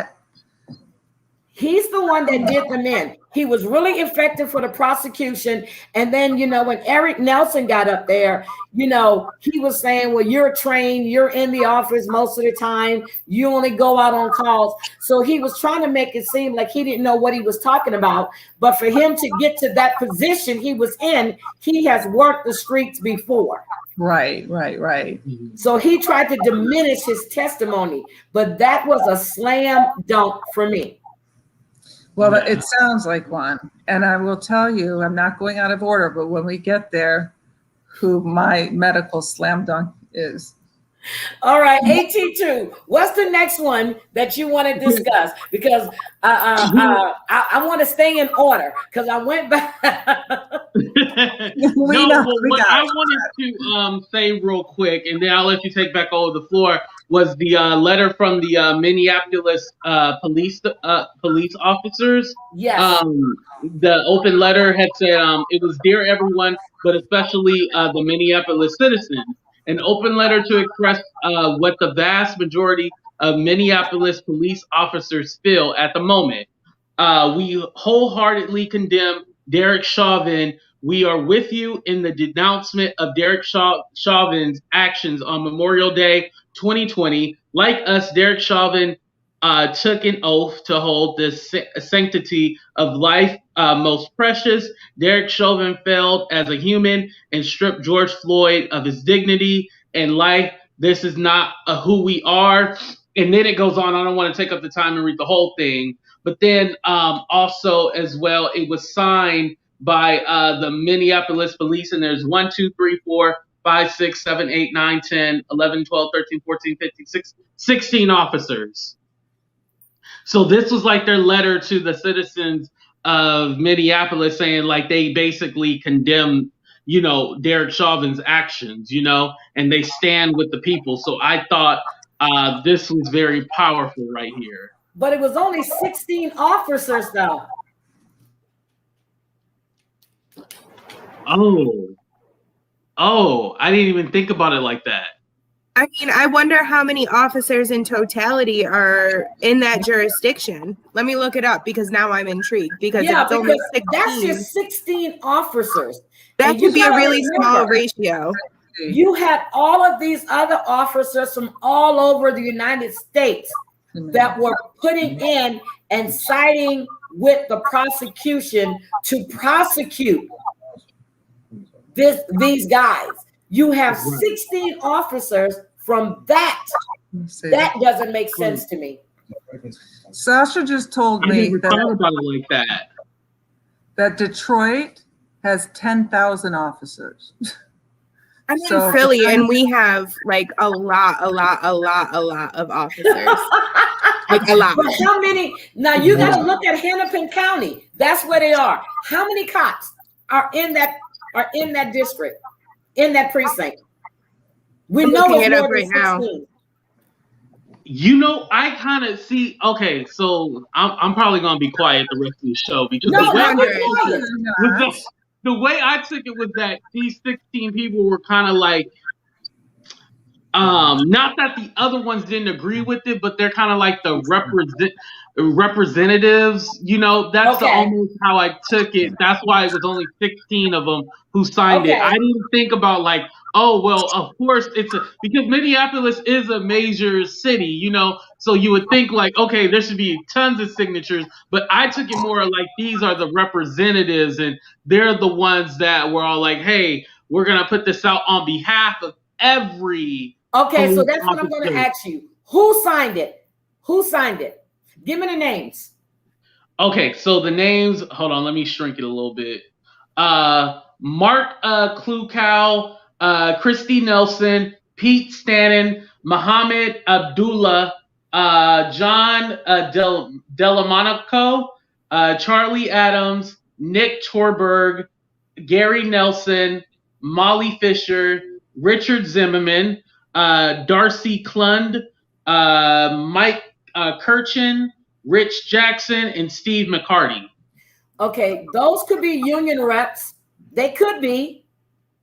He's the one that did them in. He was really effective for the prosecution. And then, you know, when Eric Nelson got up there, you know, he was saying, well, you're trained, you're in the office most of the time, you only go out on calls. So he was trying to make it seem like he didn't know what he was talking about. But for him to get to that position he was in, he has worked the streets before. Right. So he tried to diminish his testimony, but that was a slam dunk for me. Well, it sounds like one. And I will tell you, I'm not going out of order, but when we get there, who my medical slam dunk is. All right, AT2, what's the next one that you want to discuss? Because I want to stay in order because I went back. What I wanted to say real quick, and then I'll let you take back over the floor, was the letter from the Minneapolis police officers. Yes. The open letter had said, it was dear everyone, but especially the Minneapolis citizens. An open letter to express what the vast majority of Minneapolis police officers feel at the moment. We wholeheartedly condemn Derek Chauvin. We are with you in the denouncement of Derek Chauvin's actions on Memorial Day 2020. Like us, Derek Chauvin took an oath to hold the sanctity of life most precious. Derek Chauvin failed as a human and stripped George Floyd of his dignity and life. This is not who we are. And then it goes on. I don't want to take up the time and read the whole thing. But then also as well, it was signed by the Minneapolis police. And there's 1, 2, 3, 4, 5, 6, 7, 8, 9, 10, 11, 12, 13, 14, 15, 16 officers. So this was like their letter to the citizens of Minneapolis saying like they basically condemn, you know, Derek Chauvin's actions, you know, and they stand with the people. So I thought this was very powerful right here. But it was only 16 officers though. Oh, I didn't even think about it like that. I mean, I wonder how many officers in totality are in that jurisdiction. Let me look it up because now I'm intrigued. Because Yeah, it's only because 16. that's just 16 officers. That And you could be a gotta really small remember, ratio. You had all of these other officers from all over the United States that were putting in and siding with the prosecution to prosecute these guys. You have 16 officers from that. That doesn't make sense to me. Sasha just told I me never thought about it like that. that Detroit has 10,000 officers. I'm in So- Philly and we have like a lot of officers. Like a lot. But how many? Now you got to look at Hennepin County. That's where they are. How many cops are in that district, in that precinct? We I'm know looking it's it more up than right now. 16. You know, I kind of see. Okay, so I'm probably gonna be quiet the rest of the show because No, the way not Wonder. the way I took it was that these 16 people were kind of like, not that the other ones didn't agree with it, but they're kind of like the representatives. You know, that's almost how I took it. That's why it was only 16 of them who signed it. I didn't think about like, oh, well, of course because Minneapolis is a major city, you know, so you would think like, okay, there should be tons of signatures, but I took it more like these are the representatives and they're the ones that were all like, hey, we're going to put this out on behalf of every. Okay, so that's what I'm going to ask you. Who signed it? Who signed it? Give me the names. Okay, so the names, hold on, let me shrink it a little bit. Mark Klukow, Christy Nelson, Pete Stanton, Muhammad Abdullah, John Delamonaco, Charlie Adams, Nick Torberg, Gary Nelson, Molly Fisher, Richard Zimmerman, Darcy Klund, Mike Kirchin, Rich Jackson, and Steve McCarty. Okay, those could be union reps. They could be.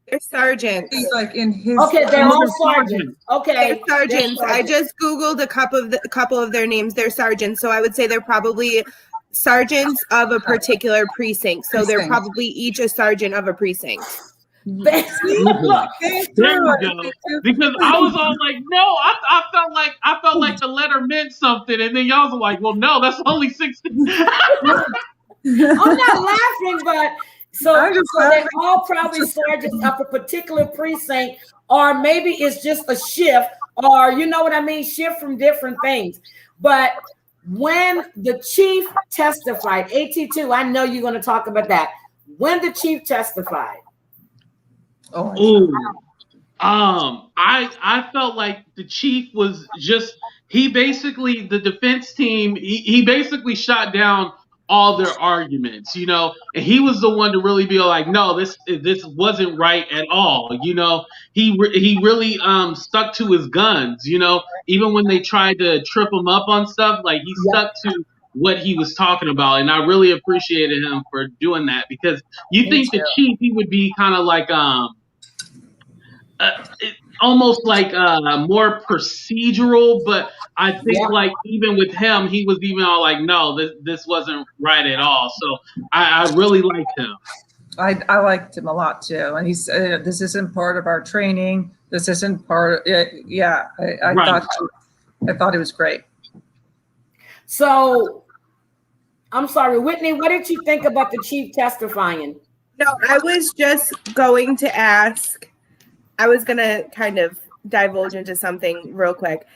They're sergeants. He's like in his. Okay, they're all sergeants. Okay, They're sergeants. they're I just Googled a couple of their names. They're sergeants. So I would say they're probably sergeants of a particular precinct. So they're probably each a sergeant of a precinct. Look, There you go. Because I was all like, no, I felt like the letter meant something, and then y'all was like, well, no, that's only 16. I'm not laughing, but so they're all probably sergeants of a particular precinct, or maybe it's just a shift, or you know what I mean, shift from different things. But when the chief testified, AT2, I know you're going to talk about that. When the chief testified. I felt like the chief was just, he basically, the defense team, he basically shot down all their arguments, you know, and he was the one to really be like, no, this wasn't right at all, you know. He really stuck to his guns, you know, even when they tried to trip him up on stuff, like he stuck to what he was talking about, and I really appreciated him for doing that, because you think the chief, he would be kind of like almost like more procedural, but I think like even with him, he was even all like, no, this wasn't right at all. So I really liked him. I liked him a lot too, and he said, "This isn't part of our training. This isn't part of it." Yeah, I thought it was great. So, I'm sorry, Whitney, what did you think about the chief testifying? No, I was just going to ask. I was going to kind of divulge into something real quick.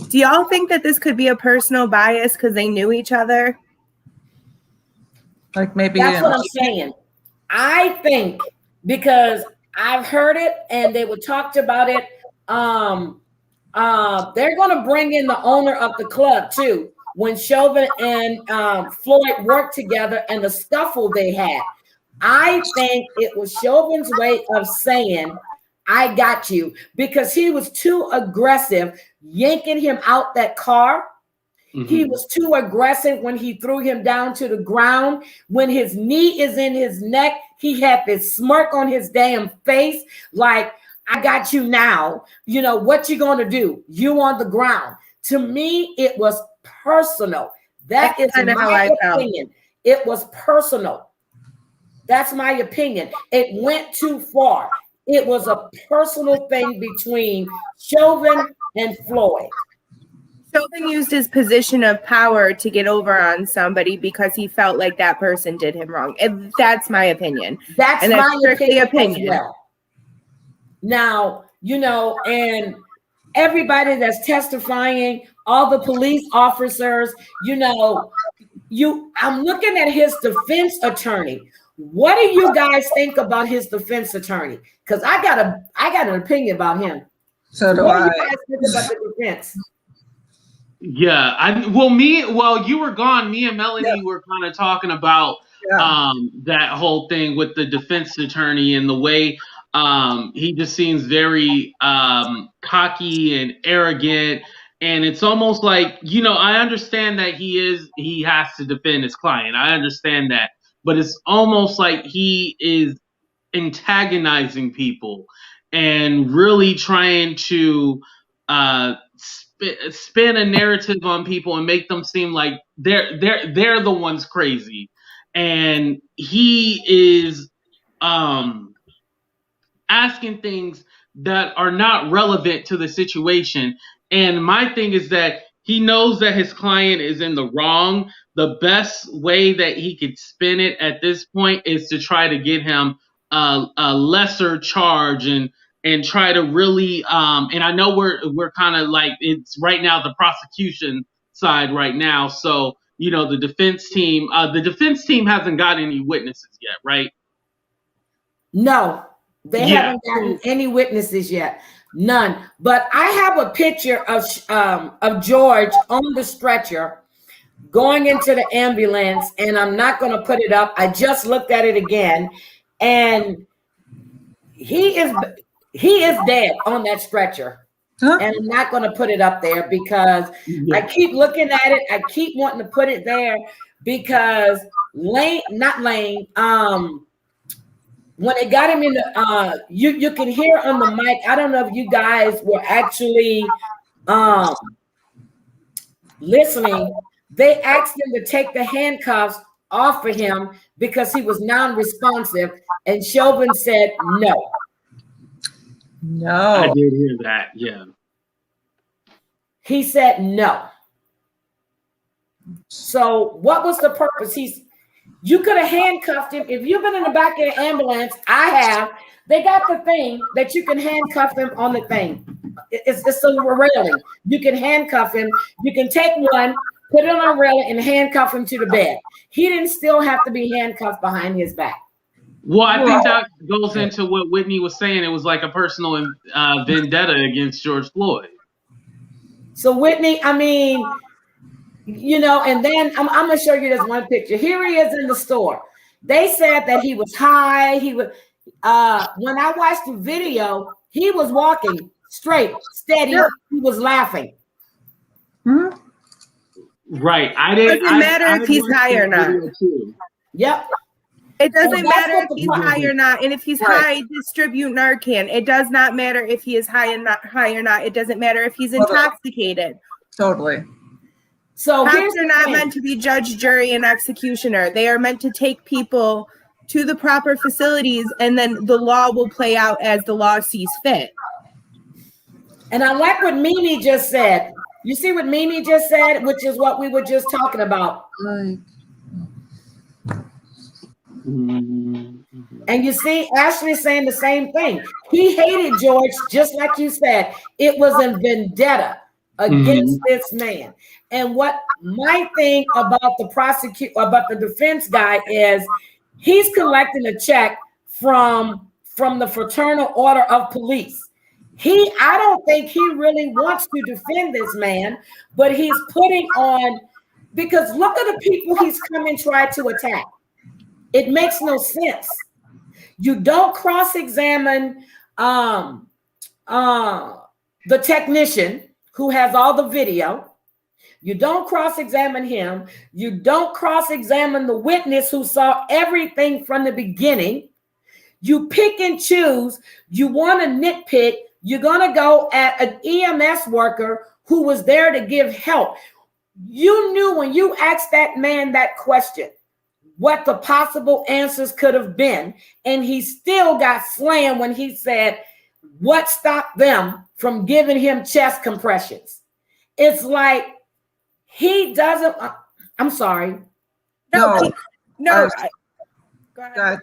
Do y'all think that this could be a personal bias because they knew each other? Like maybe that's what I'm saying. I think because I've heard it and they were talked about it. They're going to bring in the owner of the club too. When Chauvin and Floyd worked together and the scuffle they had, I think it was Chauvin's way of saying, I got you, because he was too aggressive yanking him out that car. Mm-hmm. He was too aggressive when he threw him down to the ground. When his knee is in his neck, he had this smirk on his damn face, like, I got you now. You know, what you going to do? You on the ground. To me, it was personal. That's is my opinion. It was personal. That's my opinion. It went too far. It was a personal thing between Chauvin and Floyd. Chauvin used his position of power to get over on somebody because he felt like that person did him wrong. And that's my opinion. That's my opinion. Well. Now, you know, and everybody that's testifying, all the police officers, you know, I'm looking at his defense attorney. What do you guys think about his defense attorney? Because I got an opinion about him. So do what I. do you guys think about the defense? Yeah, while you were gone, me and Melanie were kind of talking about that whole thing with the defense attorney and the way he just seems very cocky and arrogant. And it's almost like, you know, I understand that he has to defend his client. I understand that. But it's almost like he is antagonizing people and really trying to spin a narrative on people and make them seem like they're the ones crazy. And he is asking things that are not relevant to the situation. And my thing is that he knows that his client is in the wrong. The best way that he could spin it at this point is to try to get him a lesser charge and try to really and I know we're kind of like, it's right now the prosecution side right now. So, you know, the defense team hasn't got any witnesses yet, right? No, they haven't gotten any witnesses yet. None. But I have a picture of George on the stretcher going into the ambulance, and I'm not going to put it up. I just looked at it again, and he is dead on that stretcher. Huh? And I'm not going to put it up there because I keep looking at it. I keep wanting to put it there because when they got him in the, you can hear on the mic. I don't know if you guys were actually listening. They asked him to take the handcuffs off of him because he was non-responsive, and Chauvin said no. No. I did hear that, yeah. He said no. So what was the purpose? You could have handcuffed him. If you've been in the back of the ambulance, I have. They got the thing that you can handcuff him on the thing. It's a railing. You can handcuff him. You can take one, put it on a railing, and handcuff him to the bed. He didn't still have to be handcuffed behind his back. Well, I think that goes into what Whitney was saying. It was like a personal vendetta against George Floyd. So Whitney, I mean, you know, and then I'm going to show you this one picture. Here he is in the store. They said that he was high. He was, when I watched the video, he was walking straight, steady. Yeah. He was laughing. Mm-hmm. Right. It doesn't matter if he's high or not. Yep. It doesn't matter if he's high or not. And if he's high, distribute Narcan. It does not matter if he is high or not. It doesn't matter if he's intoxicated. Totally. So cops are not meant to be judge, jury, and executioner. They are meant to take people to the proper facilities, and then the law will play out as the law sees fit. And I like what Mimi just said. You see what Mimi just said, which is what we were just talking about. And you see Ashley saying the same thing. He hated George, just like you said. It was a vendetta against this man. And what my thing about the defense guy is, he's collecting a check from the Fraternal Order of Police. I don't think he really wants to defend this man, but he's putting on, because look at the people he's come and tried to attack. It makes no sense. You don't cross-examine the technician who has all the video. You don't cross-examine him. You don't cross-examine the witness who saw everything from the beginning. You pick and choose. You want to nitpick. You're going to go at an EMS worker who was there to give help. You knew when you asked that man that question what the possible answers could have been, and he still got slammed when he said, what stopped them from giving him chest compressions? It's like he doesn't, I'm sorry. No. Go ahead.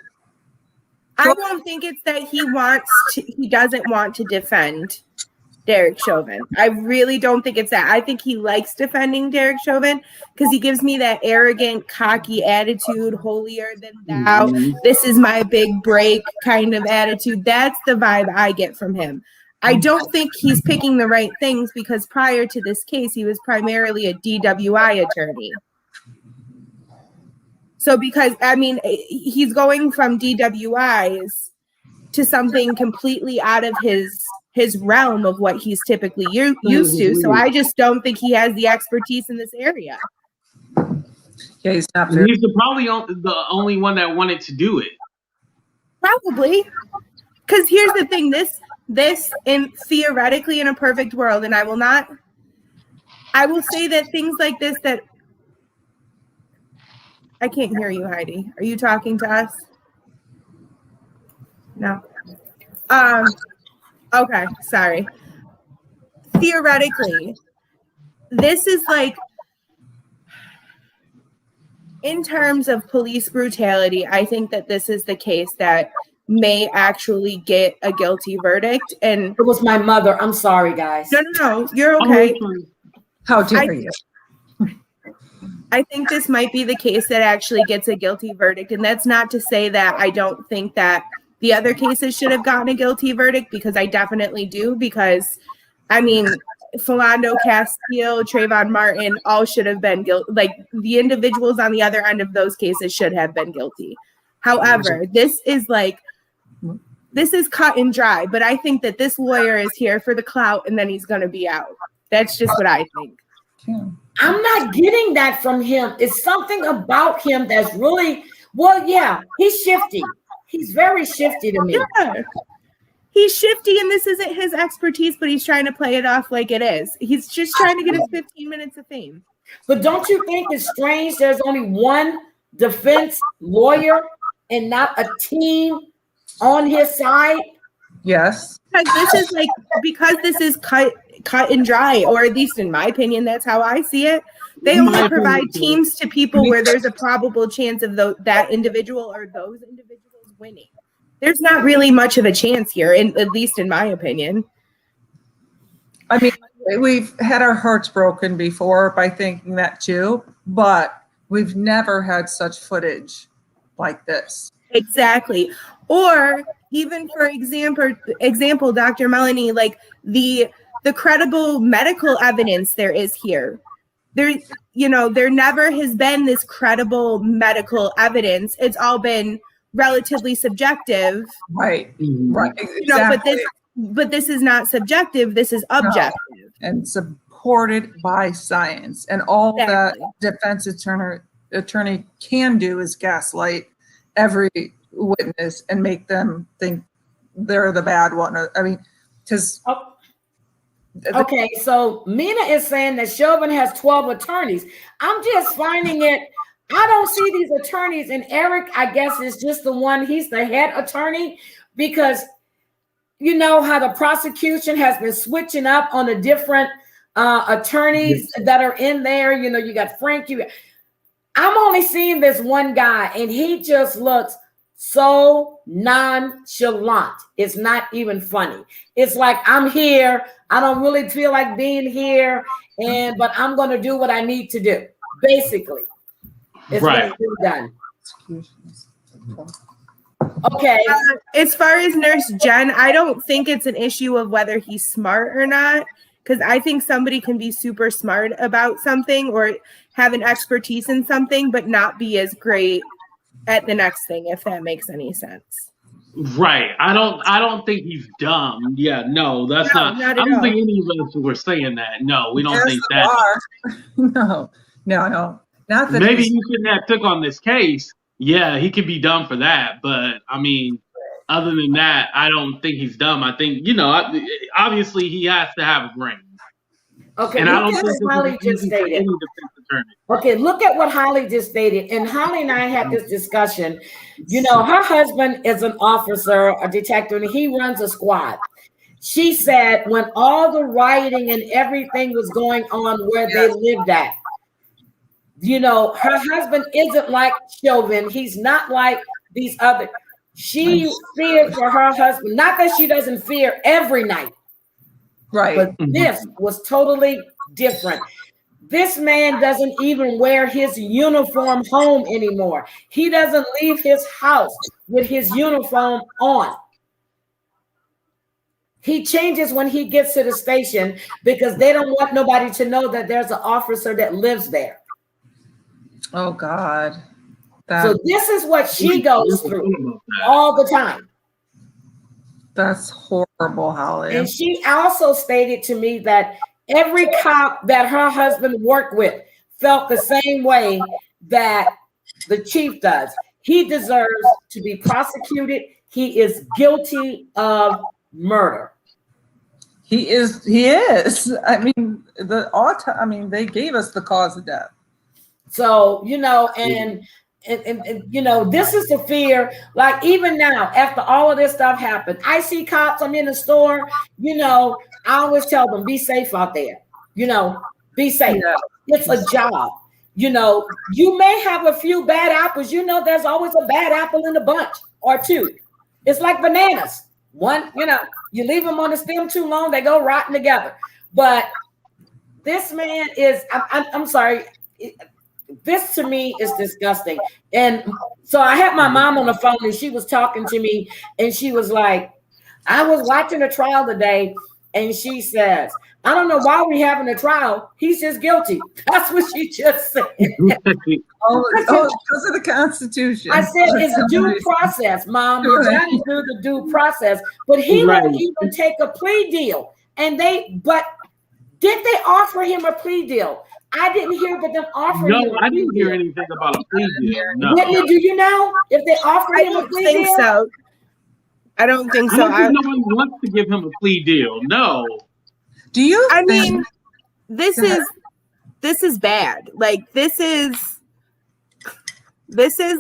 I don't think it's that he doesn't want to defend Derek Chauvin. I really don't think it's that. I think he likes defending Derek Chauvin because he gives me that arrogant, cocky attitude, holier than thou. This is my big break kind of attitude. That's the vibe I get from him. I don't think he's picking the right things because prior to this case, he was primarily a DWI attorney. So because, I mean, he's going from DWIs to something completely out of his realm of what he's typically used to. So I just don't think he has the expertise in this area. Yeah, he's not. He's probably the only one that wanted to do it. Probably. Because here's the thing, this in theoretically in a perfect world, and I will say that things like this that I can't hear you, Heidi. Are you talking to us? No. Okay, sorry. Theoretically, this is like, in terms of police brutality, I think that this is the case that may actually get a guilty verdict. And it was my mother. I'm sorry, guys. No, you're okay. How dare you? I think this might be the case that actually gets a guilty verdict. And that's not to say that I don't think that the other cases should have gotten a guilty verdict, because I definitely do. Because, I mean, Philando Castile, Trayvon Martin, all should have been guilty. Like, the individuals on the other end of those cases should have been guilty. However, this is cut and dry. But I think that this lawyer is here for the clout, and then he's going to be out. That's just what I think. Yeah. I'm not getting that from him. It's something about him that's really, well, yeah, he's shifty. He's very shifty to me. Yeah. He's shifty, and this isn't his expertise, but he's trying to play it off like it is. He's just trying to get his 15 minutes of fame. But don't you think it's strange there's only one defense lawyer and not a team on his side? Yes. Because this is cut and dry, or at least in my opinion, that's how I see it. They only provide teams to people where there's a probable chance of that individual or those individuals winning. There's not really much of a chance here, at least in my opinion. I mean, we've had our hearts broken before by thinking that too, but we've never had such footage like this. Exactly. Or even, for example, Dr. Melanie, like the credible medical evidence there is here. There never has been this credible medical evidence. It's all been relatively subjective. Right. Right. Exactly. But this is not subjective. This is objective. No. And supported by science. And all that defense attorney can do is gaslight every witness and make them think they're the bad one. I mean, because okay, so Mina is saying that Chauvin has 12 attorneys. I'm just finding it, I don't see these attorneys, and Eric, I guess, is just the one, he's the head attorney, because you know how the prosecution has been switching up on the different attorneys that are in there. You know, you got Frank, I'm only seeing this one guy, and he just looks so nonchalant. It's not even funny. It's like, I'm here. I don't really feel like being here, but I'm going to do what I need to do. Basically, it's right. Done. Okay. As far as Nurse Jen, I don't think it's an issue of whether he's smart or not, because I think somebody can be super smart about something or have an expertise in something, but not be as great at the next thing, if that makes any sense. Right. I don't think he's dumb. Yeah, no, that's not I don't think any of us were saying that. No, we don't think that. No. Not that. Maybe you shouldn't have took on this case. Yeah, he could be dumb for that, but I mean, other than that, I don't think he's dumb. I think, obviously he has to have a brain. Okay, and I don't think Holly just stated. Okay, look at what Holly just stated. And Holly and I had this discussion. Her husband is an officer, a detective, and he runs a squad. She said when all the rioting and everything was going on where they lived at, her husband isn't like Chauvin. He's not like these other. She feared for her husband. Not that she doesn't fear every night. Right. But this was totally different. This man doesn't even wear his uniform home anymore. He doesn't leave his house with his uniform on. He changes when he gets to the station because they don't want nobody to know that there's an officer that lives there. Oh, God. So this is what she goes through all the time. That's horrible, Holly. And she also stated to me that every cop that her husband worked with felt the same way that the chief does. He deserves to be prosecuted. He is guilty of murder. He is. I mean, they gave us the cause of death. So, and this is the fear. Like, even now, after all of this stuff happened, I see cops, I'm in the store, I always tell them, be safe out there, be safe. Yeah. It's a job. You may have a few bad apples, there's always a bad apple in the bunch or two. It's like bananas. One, you leave them on the stem too long, they go rotten together. But this man is, I'm sorry, this to me is disgusting. And so I had my mom on the phone and she was talking to me and she was like, I was watching a trial today and she says, I don't know why we're having a trial. He's just guilty. That's what she just said. Because of the Constitution. I said it's due process, Mom. You got to do the due process. But he won't even take a plea deal. But did they offer him a plea deal? I didn't hear but them offering him a plea deal. No, I didn't hear anything about a plea deal. No. Whitney, do you know if they offered him a plea deal? So. I don't think so. I don't think no one wants to give him a plea deal. No. Do you? I mean, this is bad. Like this is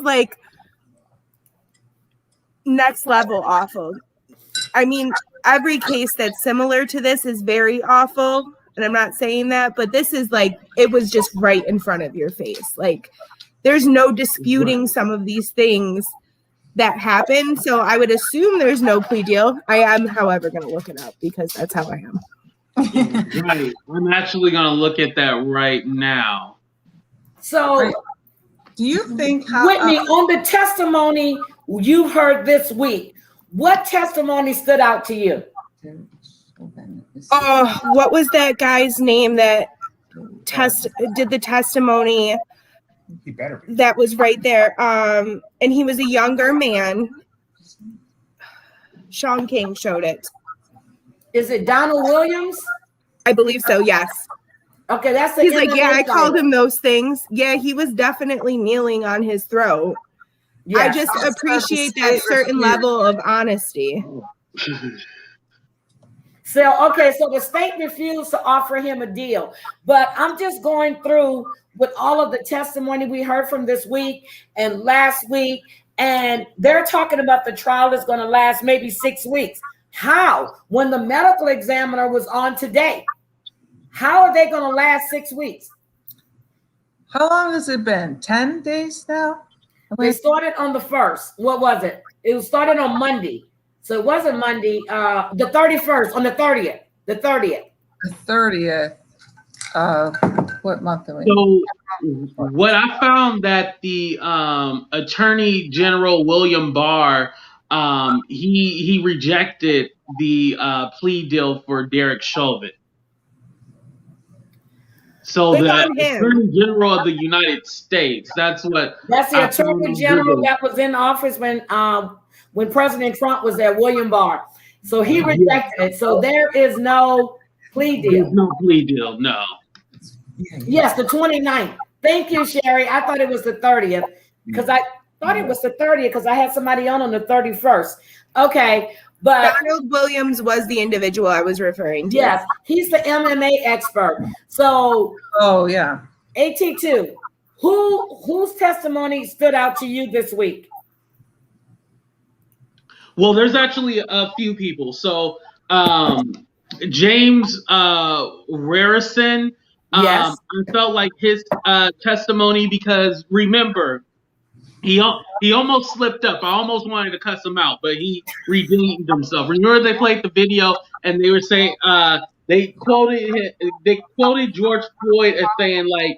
like next level awful. I mean, every case that's similar to this is very awful, and I'm not saying that, but this is like it was just right in front of your face. Like there's no disputing some of these things that happened. So I would assume there's no plea deal. I am, however, going to look it up because that's how I am. Right. I'm actually going to look at that right now. So, do you think, Whitney, on the testimony you heard this week, what testimony stood out to you? What was that guy's name that did the testimony? He better be. That was right there. And he was a younger man. Sean King showed it. Is it Donald Williams? I believe so, yes. Okay, that's the He's like, yeah, I called him those things. Yeah, he was definitely kneeling on his throat. Yes. I just appreciate that certain level of honesty. So the state refused to offer him a deal. But I'm just going through with all of the testimony we heard from this week and last week, and they're talking about the trial is going to last maybe 6 weeks. How? When the medical examiner was on today, how are they going to last 6 weeks? How long has it been? 10 days now? They started on the 1st. What was it? It was started on Monday. So it wasn't Monday, the 31st, on the 30th. The 30th. The 30th. What month are we? So what I found that the Attorney General William Barr, he rejected the plea deal for Derek Chauvin. So the Attorney General of the United States, that's the Attorney General that was in office when President Trump was there, William Barr. So he rejected it. So there is no plea deal. There's no plea deal, no. Yes, the 29th. Thank you, Sherry. I thought it was the 30th because I thought it was the 30th because I had somebody on the 31st. Okay, but Donald Williams was the individual I was referring to. Yes, he's the MMA expert. So, AT2, whose testimony stood out to you this week? Well, there's actually a few people. So, James Rarison. Yes. I felt like his testimony because remember, he almost slipped up. I almost wanted to cuss him out, but he redeemed himself. Remember they played the video and they were saying they quoted George Floyd as saying like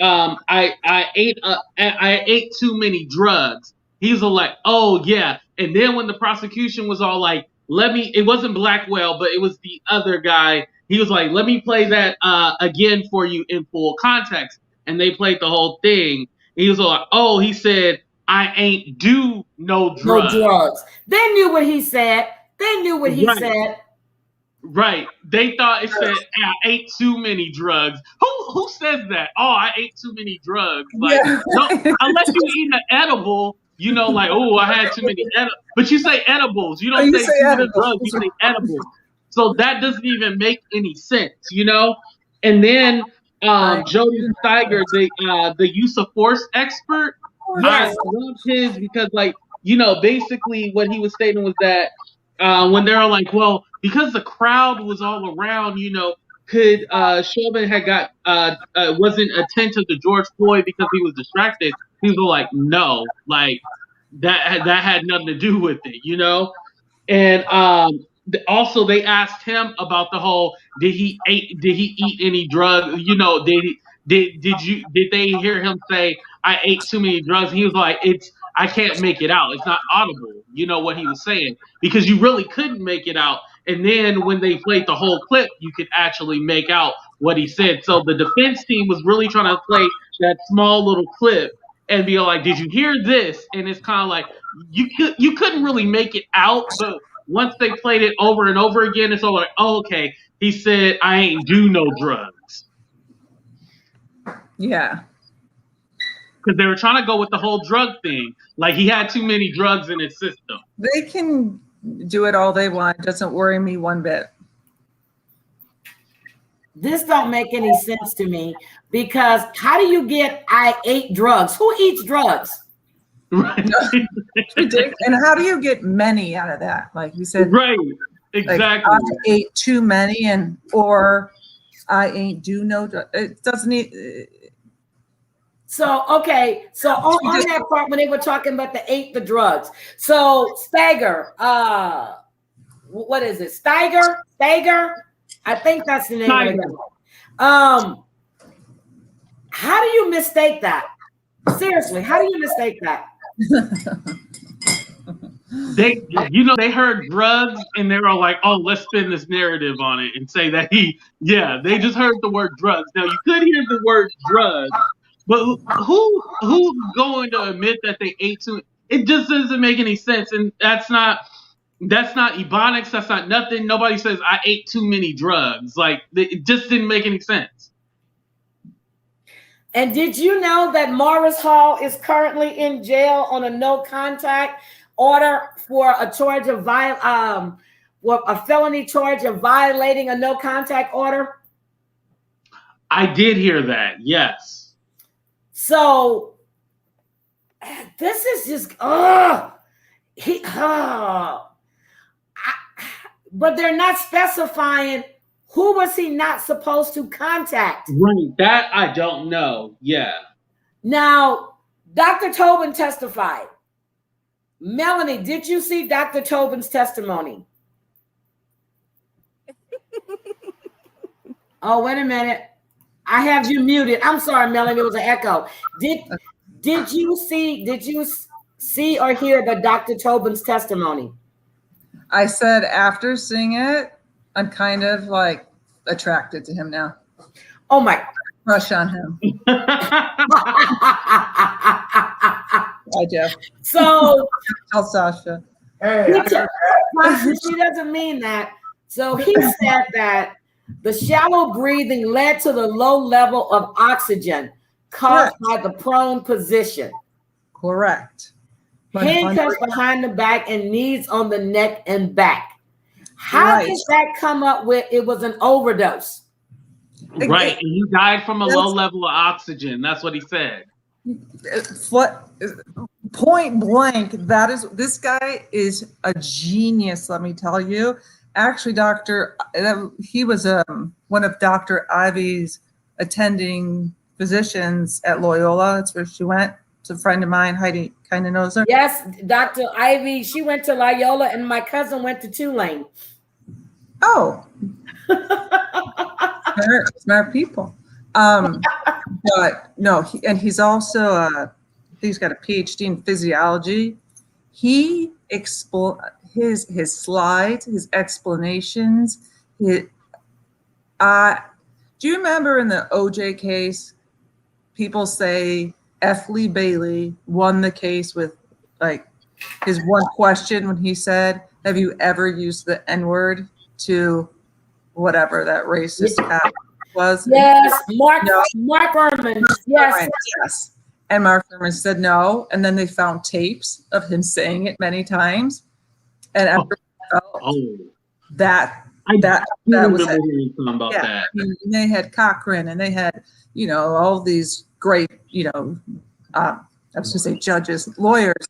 I ate too many drugs. He's like, oh yeah. And then when the prosecution was all like, it wasn't Blackwell, but it was the other guy. He was like, let me play that again for you in full context. And they played the whole thing. He was like, oh, he said, I ain't do no drugs. No drugs. They knew what he said. Said. Right. They thought it said, I ate too many drugs. Who says that? Oh, I ate too many drugs. Like, no, unless you eat an edible, you know, like, oh, I had too many edibles. But you say edibles. You don't say too many drugs. You say edibles. So that doesn't even make any sense, you know? And then Jody Steiger, the use of force expert, I loved his because, like, you know, basically what he was stating was that when they were like, well, because the crowd was all around, you know, could Chauvin had got wasn't attentive to George Floyd because he was distracted? People were like, no, like that had nothing to do with it, you know? And also they asked him about the whole did he eat any drugs? You know, did they hear him say I ate too many drugs? He was like, I can't make it out. It's not audible. You know what he was saying, because you really couldn't make it out. And then when they played the whole clip, you could actually make out what he said. So the defense team was really trying to play that small little clip and be like, did you hear this? And it's kind of like you couldn't really make it out, but once they played it over and over again, it's all like, oh, okay, he said I ain't do no drugs. Yeah. Because they were trying to go with the whole drug thing. Like he had too many drugs in his system. They can do it all they want. It doesn't worry me one bit. This don't make any sense to me, because how do you get I ate drugs? Who eats drugs? Right. And how do you get many out of that? Like you said, right. Exactly. Like, I ate too many, or I ain't do no drugs. It doesn't need. So, okay. So on that part, when they were talking about the drugs. So Steiger, what is it? Steiger? I think that's the name of the guy. How do you mistake that? Seriously, how do you mistake that? They heard drugs and they were like, oh, let's spin this narrative on it and say that they just heard the word drugs. Now you could hear the word drugs, but who's going to admit that they ate too? It just doesn't make any sense, and that's not Ebonics. That's not nothing. Nobody says I ate too many drugs. Like it just didn't make any sense. And did you know that Morris Hall is currently in jail on a no contact order for a charge of a felony charge of violating a no contact order? I did hear that. Yes. So this is just but they're not specifying who was he not supposed to contact. Right. That I don't know. Yeah. Now, Dr. Tobin testified. Melanie, did you see Dr. Tobin's testimony? Oh, wait a minute. I have you muted. I'm sorry, Melanie, it was an echo. Did you see or hear the Dr. Tobin's testimony? I said after seeing it, I'm kind of like attracted to him now. Oh my. Crush on him. Hi, Jeff. So tell Sasha. She doesn't mean that. So he said that the shallow breathing led to the low level of oxygen caused by the prone position. Correct. Handcuffs behind the back and knees on the neck and back. How does that come up with it was an overdose? Right. And he died from a low level of oxygen. That's what he said. What point blank, this guy is a genius, let me tell you. Actually, he was one of Dr. Ivy's attending physicians at Loyola. That's where she went. It's a friend of mine. Heidi kind of knows her. Yes, Dr. Ivy. She went to Loyola, and my cousin went to Tulane. Oh, smart people. But no, he's also he's got a PhD in physiology. He his slides, his explanations. Do you remember in the OJ case, people say F. Lee Bailey won the case with like his one question when he said, "Have you ever used the N-word to whatever that racist act was?" Yes, Mark Furman. Yes. And Mark Furman said no, and then they found tapes of him saying it many times, and after that was it. That. And they had Cochran, and they had all these great I was to say judges, lawyers,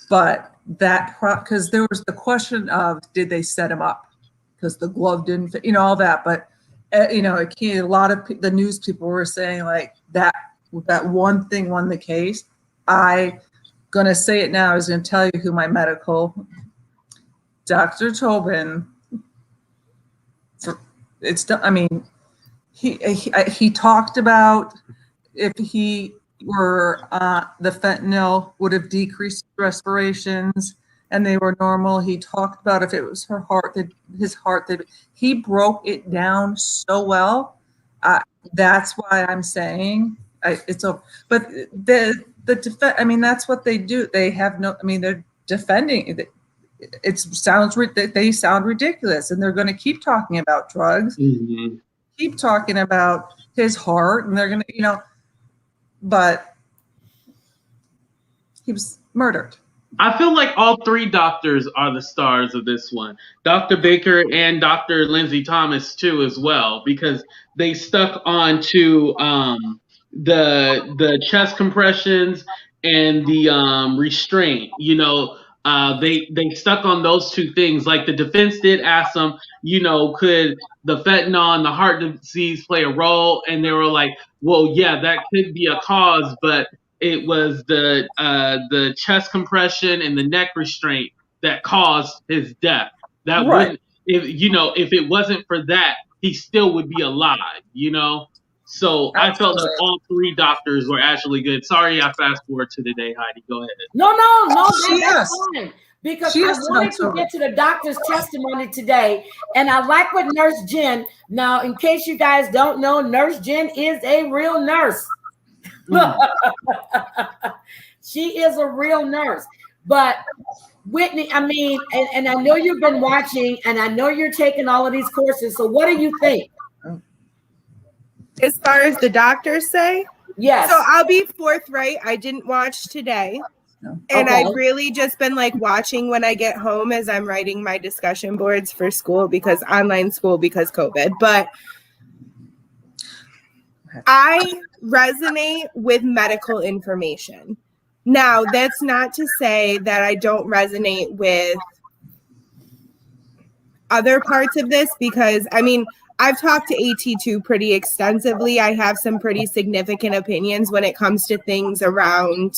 but because there was the question of did they set him up because the glove didn't fit, all that, but a lot of the news people were saying like that one thing won the case. I gonna say it now. I was gonna tell you who my medical Dr. Tobin. he talked about if he were the fentanyl would have decreased respirations and they were normal. He talked about if it was his heart. He broke it down so well. That's why I'm saying it's a. But the defense. I mean, that's what they do. They have no. I mean, they're defending. They sound ridiculous, and they're going to keep talking about drugs. Mm-hmm. Keep talking about his heart, and they're going to, but he was murdered. I feel like all three doctors are the stars of this one. Dr. Baker and Dr. Lindsay Thomas too, as well, because they stuck on to the chest compressions and the restraint. They stuck on those two things. Like the defense did ask them, could the fentanyl and the heart disease play a role? And they were like, well, yeah, that could be a cause, but it was the chest compression and the neck restraint that caused his death. That right. if it wasn't for that, he still would be alive. So I felt like all three doctors were actually good. Sorry, I fast forward to today, Heidi. Go ahead. No, that's fine. Because I wanted to get to the doctor's testimony today, and I like what Nurse Jen. Now, in case you guys don't know, Nurse Jen is a real nurse. She is a real nurse. But Whitney, I mean, and I know you've been watching, and I know you're taking all of these courses. So what do you think? As far as the doctors say? Yes. So I'll be forthright. I didn't watch today. No. And I've really just been watching when I get home as I'm writing my discussion boards for school because COVID. But I resonate with medical information. Now, that's not to say that I don't resonate with other parts of this because, I mean, I've talked to AT2 pretty extensively. I have some pretty significant opinions when it comes to things around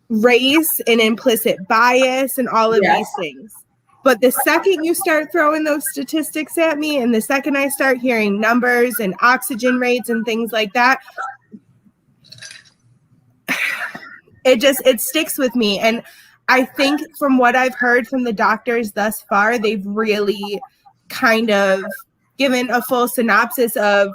race and implicit bias and all of these things. But the second you start throwing those statistics at me and the second I start hearing numbers and oxygen rates and things like that, it sticks with me. And I think from what I've heard from the doctors thus far, they've really kind of given a full synopsis of,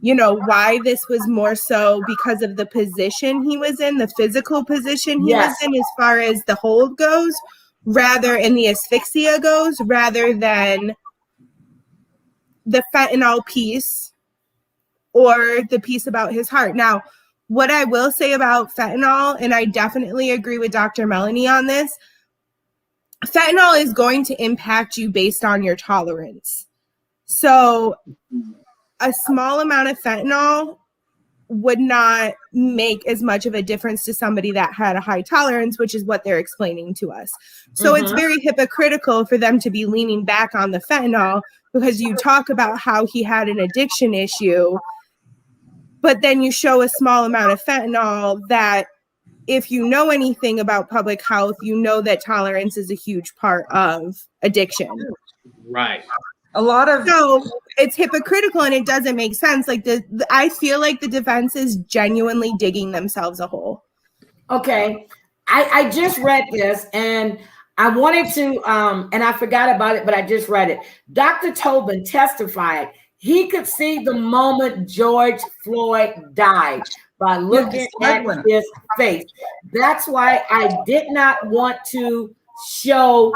why this was more so because of the position he was in, the physical position he was in as far as the hold goes, and the asphyxia goes, rather than the fentanyl piece or the piece about his heart. Now, what I will say about fentanyl, and I definitely agree with Dr. Melanie on this, fentanyl is going to impact you based on your tolerance. So a small amount of fentanyl would not make as much of a difference to somebody that had a high tolerance, which is what they're explaining to us. So it's very hypocritical for them to be leaning back on the fentanyl because you talk about how he had an addiction issue, but then you show a small amount of fentanyl that if you know anything about public health, you know that tolerance is a huge part of addiction. Right. So it's hypocritical and it doesn't make sense. I feel like the defense is genuinely digging themselves a hole. Okay. I just read this and I wanted to, and I forgot about it, but I just read it. Dr. Tobin testified he could see the moment George Floyd died by looking at his face. That's why I did not want to show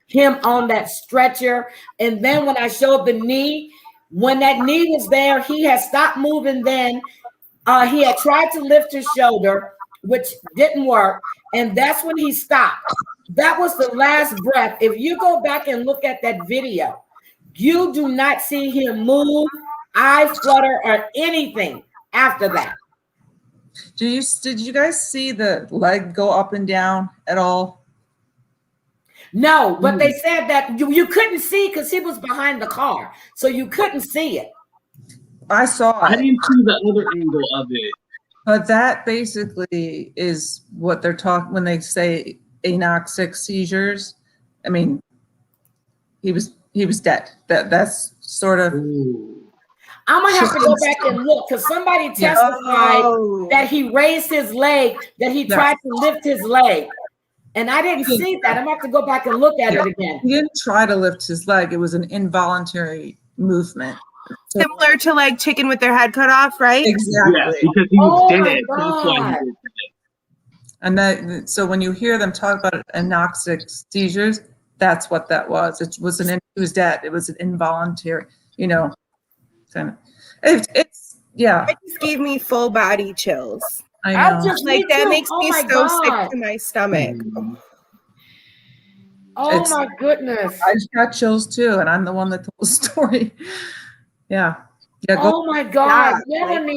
him on that stretcher. And then when I showed the knee, when that knee was there, he had stopped moving then. He had tried to lift his shoulder, which didn't work. And that's when he stopped. That was the last breath. If you go back and look at that video, you do not see him move, eye flutter, or anything after that. Did you guys see the leg go up and down at all? No, but they said that you couldn't see because he was behind the car, so you couldn't see it. I saw it. I didn't see the other angle of it. But that basically is what they're talking when they say anoxic seizures. I mean, he was dead. That's sort of. Ooh. I'm gonna have to go back and look because somebody testified that he raised his leg, that he tried to lift his leg. And I didn't see that. I'm gonna have to go back and look at it again. He didn't try to lift his leg. It was an involuntary movement. Similar to like chicken with their head cut off, right? Exactly. Yeah, because he was dead. That's why he did that. And so when you hear them talk about anoxic seizures, that's what that was. It was dead. It was an involuntary, kind of. It's yeah. It just gave me full body chills. I know. That makes me so sick to my stomach. Oh my goodness. I just got chills too, and I'm the one that told the story. Yeah. Oh my God. Melanie,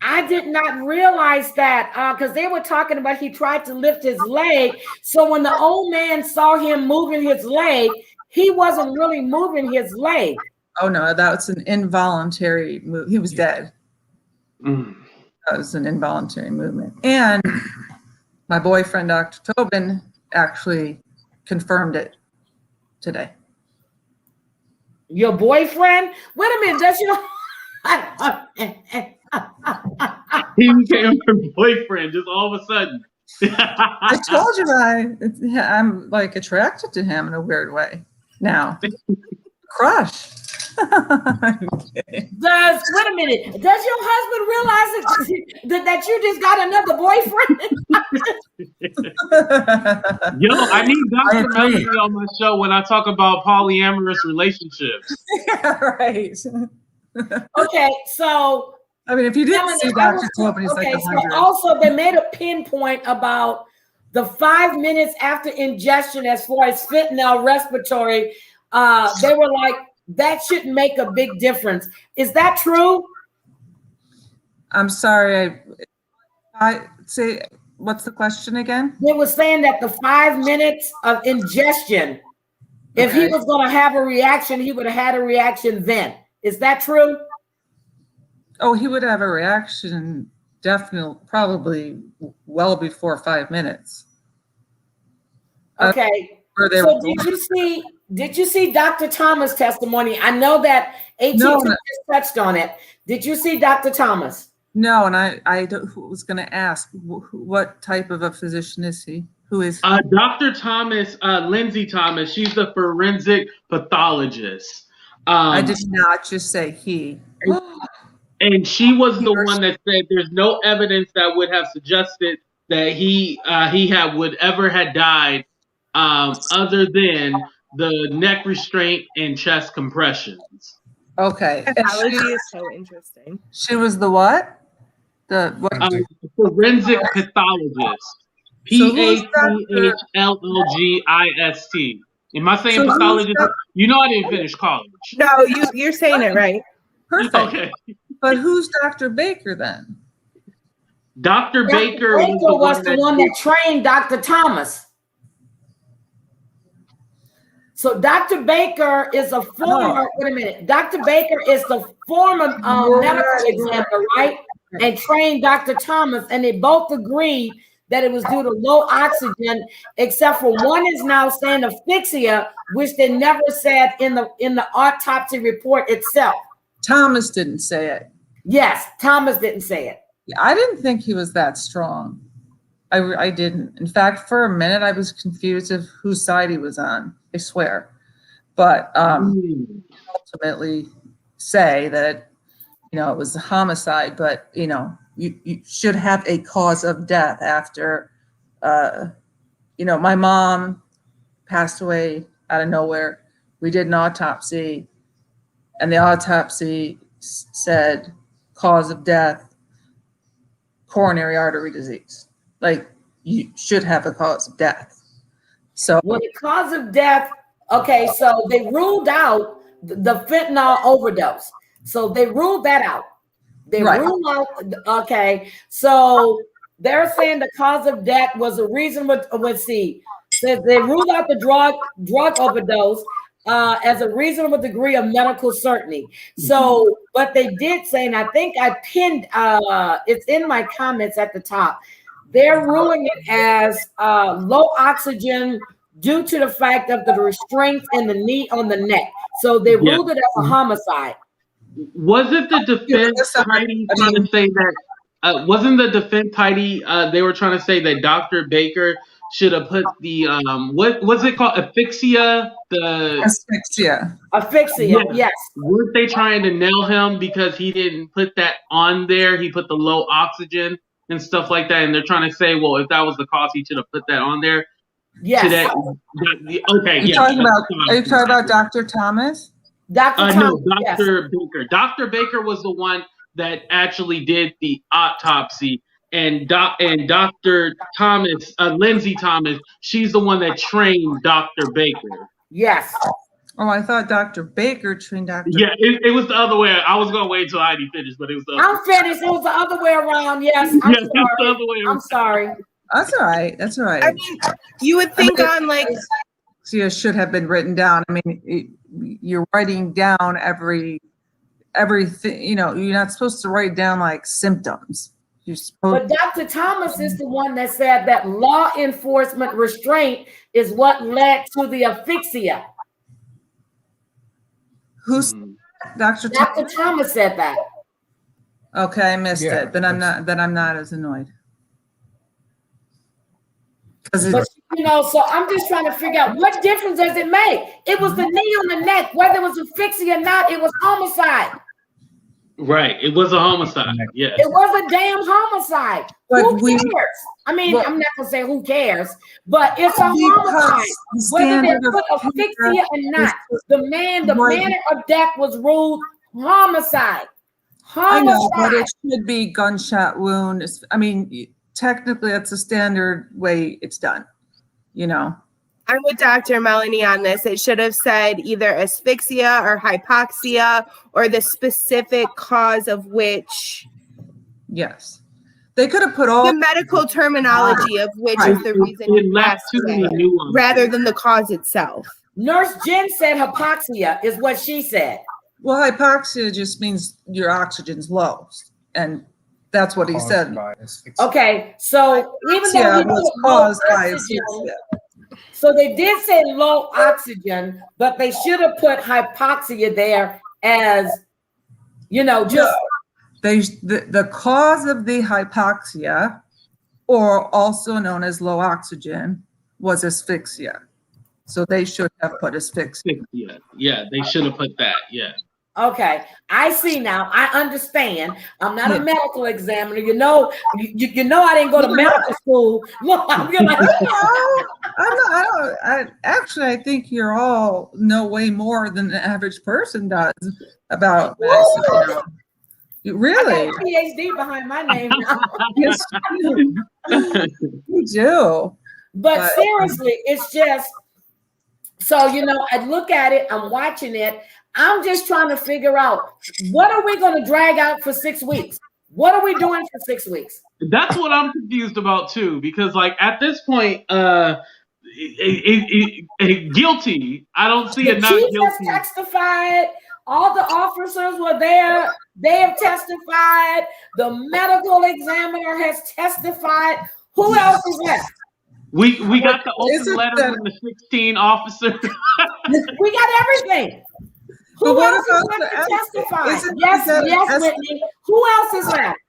I did not realize that because they were talking about he tried to lift his leg. So when the old man saw him moving his leg, he wasn't really moving his leg. Oh no, that was an involuntary move. He was dead. Mm. That was an involuntary movement. And my boyfriend, Dr. Tobin, actually confirmed it today. Your boyfriend? Wait a minute, does your He became her boyfriend just all of a sudden. I told you I'm like attracted to him in a weird way now. Crush. Wait a minute. Does your husband realize that you just got another boyfriend? Yo, I need Dr. Melanie on my show when I talk about polyamorous relationships. Yeah, right. Okay, so I mean, if you didn't see Dr. Tobin, he's like 100. So also they made a pinpoint about the 5 minutes after ingestion as far as fentanyl respiratory. They were like, that shouldn't make a big difference. Is that true? I'm sorry. I say, what's the question again? They were saying that the 5 minutes of ingestion, if he was going to have a reaction, he would have had a reaction then. Is that true? Oh, he would have a reaction definitely, probably well before 5 minutes. Okay. So did you see Dr. Thomas' testimony? I know that AT&T just touched on it. Did you see Dr. Thomas? No, and I was going to ask, what type of a physician is he? Who is he? Dr. Thomas, Lindsay Thomas, she's the forensic pathologist. I did not just say he. And she was the one that said there's no evidence that would have suggested that he would ever had died other than the neck restraint and chest compressions. Okay. Pathology is so interesting. She was the what? The what? Forensic pathologist. PATHLLGIST. Am I saying pathologist? You know I didn't finish college. No, you're saying it right. Perfect. Okay. But who's Dr. Baker then? Dr. Baker was the one that trained Dr. Thomas. So Dr. Baker is a former, wait a minute, Dr. Baker is the former medical examiner, right? And trained Dr. Thomas, and they both agreed that it was due to low oxygen, except for one is now saying asphyxia, which they never said in the autopsy report itself. Thomas didn't say it. Yes, Thomas didn't say it. I didn't think he was that strong. I didn't. In fact, for a minute, I was confused of whose side he was on. I swear. But ultimately say that, it was a homicide, but, you should have a cause of death after, my mom passed away out of nowhere. We did an autopsy, and the autopsy said cause of death, coronary artery disease. Like, you should have a cause of death. So the cause of death, okay, so they ruled out the fentanyl overdose. So they ruled that out. They ruled out, okay, so they're saying the cause of death was a reason with, let's see, so they ruled out the drug overdose as a reasonable degree of medical certainty. So, but they did say, and I think I pinned, it's in my comments at the top, they're ruling it as low oxygen due to the fact of the restraints in the knee on the neck. So they ruled it as a homicide. wasn't the defense Heidi trying to say that? Wasn't the defense Heidi? They were trying to say that Dr. Baker should have put the what was it called, asphyxia? Asphyxia. Asphyxia. Yes. Weren't they trying to nail him because he didn't put that on there? He put the low oxygen and stuff like that, and they're trying to say, well, if that was the cause, he should have put that on there. Yes. Okay. Are you talking about Dr. Thomas? Dr. Thomas. No, Dr. Baker. Dr. Baker was the one that actually did the autopsy, and Dr. Thomas, Lindsay Thomas, she's the one that trained Dr. Baker. Yes. Oh, I thought Dr. Baker trained Dr. Yeah, it was the other way. I was gonna wait till Heidi finished, but it was the other I'm finished. It was the other way around. Yes. Yes, it's the other way around. I'm sorry. That's all right. That's all right. I mean, you would think on like Asphyxia should have been written down. I mean, you're writing down everything. You know, you're not supposed to write down like symptoms. You're supposed. But Dr. Thomas is the one that said that law enforcement restraint is what led to the asphyxia. Who's Dr. Thomas? Dr. Thomas said that. Okay, I missed it. Then I'm not as annoyed. But you know, so I'm just trying to figure out what difference does it make? It was the knee on the neck, whether it was asphyxia or not, it was homicide. Right, it was a homicide. Yeah, it was a damn homicide. But who cares? I mean, I'm not gonna say who cares, but it's a homicide. Whether they put asphyxia or not, the manner of death was ruled homicide. I know, but it should be gunshot wound. I mean, technically, that's the standard way it's done. You know. I'm with Dr. Melanie on this. It should have said either asphyxia or hypoxia or the specific cause of which. Yes. They could have put all the medical terminology of which is the reason you passed away, rather than the cause itself. Nurse Jen said hypoxia is what she said. Well, hypoxia just means your oxygen's low, and that's what he said. Okay, so even though he was caused by asphyxia. So they did say low oxygen, but they should have put hypoxia there as, you know, just the cause of the hypoxia, or also known as low oxygen, was asphyxia. So they should have put asphyxia. Yeah, they should have put that. Yeah. Okay, I see now. I understand. I'm not a medical examiner. You know, you know I didn't go to medical school. Look, I'm like, I think you all know way more than the average person does about this. Really? I got a PhD behind my name now. Yes, you do. But seriously, it's just so you know. I look at it. I'm watching it. I'm just trying to figure out what are we going to drag out for 6 weeks? What are we doing for 6 weeks? That's what I'm confused about too, because like at this point, guilty. I don't see it not guilty. The chief has testified. All the officers were there. They have testified. The medical examiner has testified. Who else is left? We got the open letter from the 16 officers. We got everything. Who else is left to testify? Yes, Whitney. Who else is left?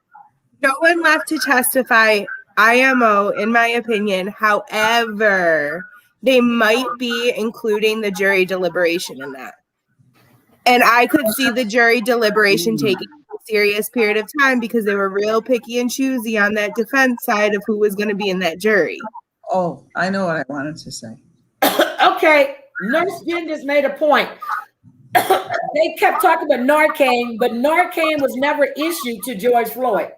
No one left to testify. IMO, in my opinion. However, they might be including the jury deliberation in that. And I could see the jury deliberation taking a serious period of time because they were real picky and choosy on that defense side of who was going to be in that jury. Oh, I know what I wanted to say. Okay, Nurse Jen just made a point. They kept talking about Narcan, but Narcan was never issued to George Floyd.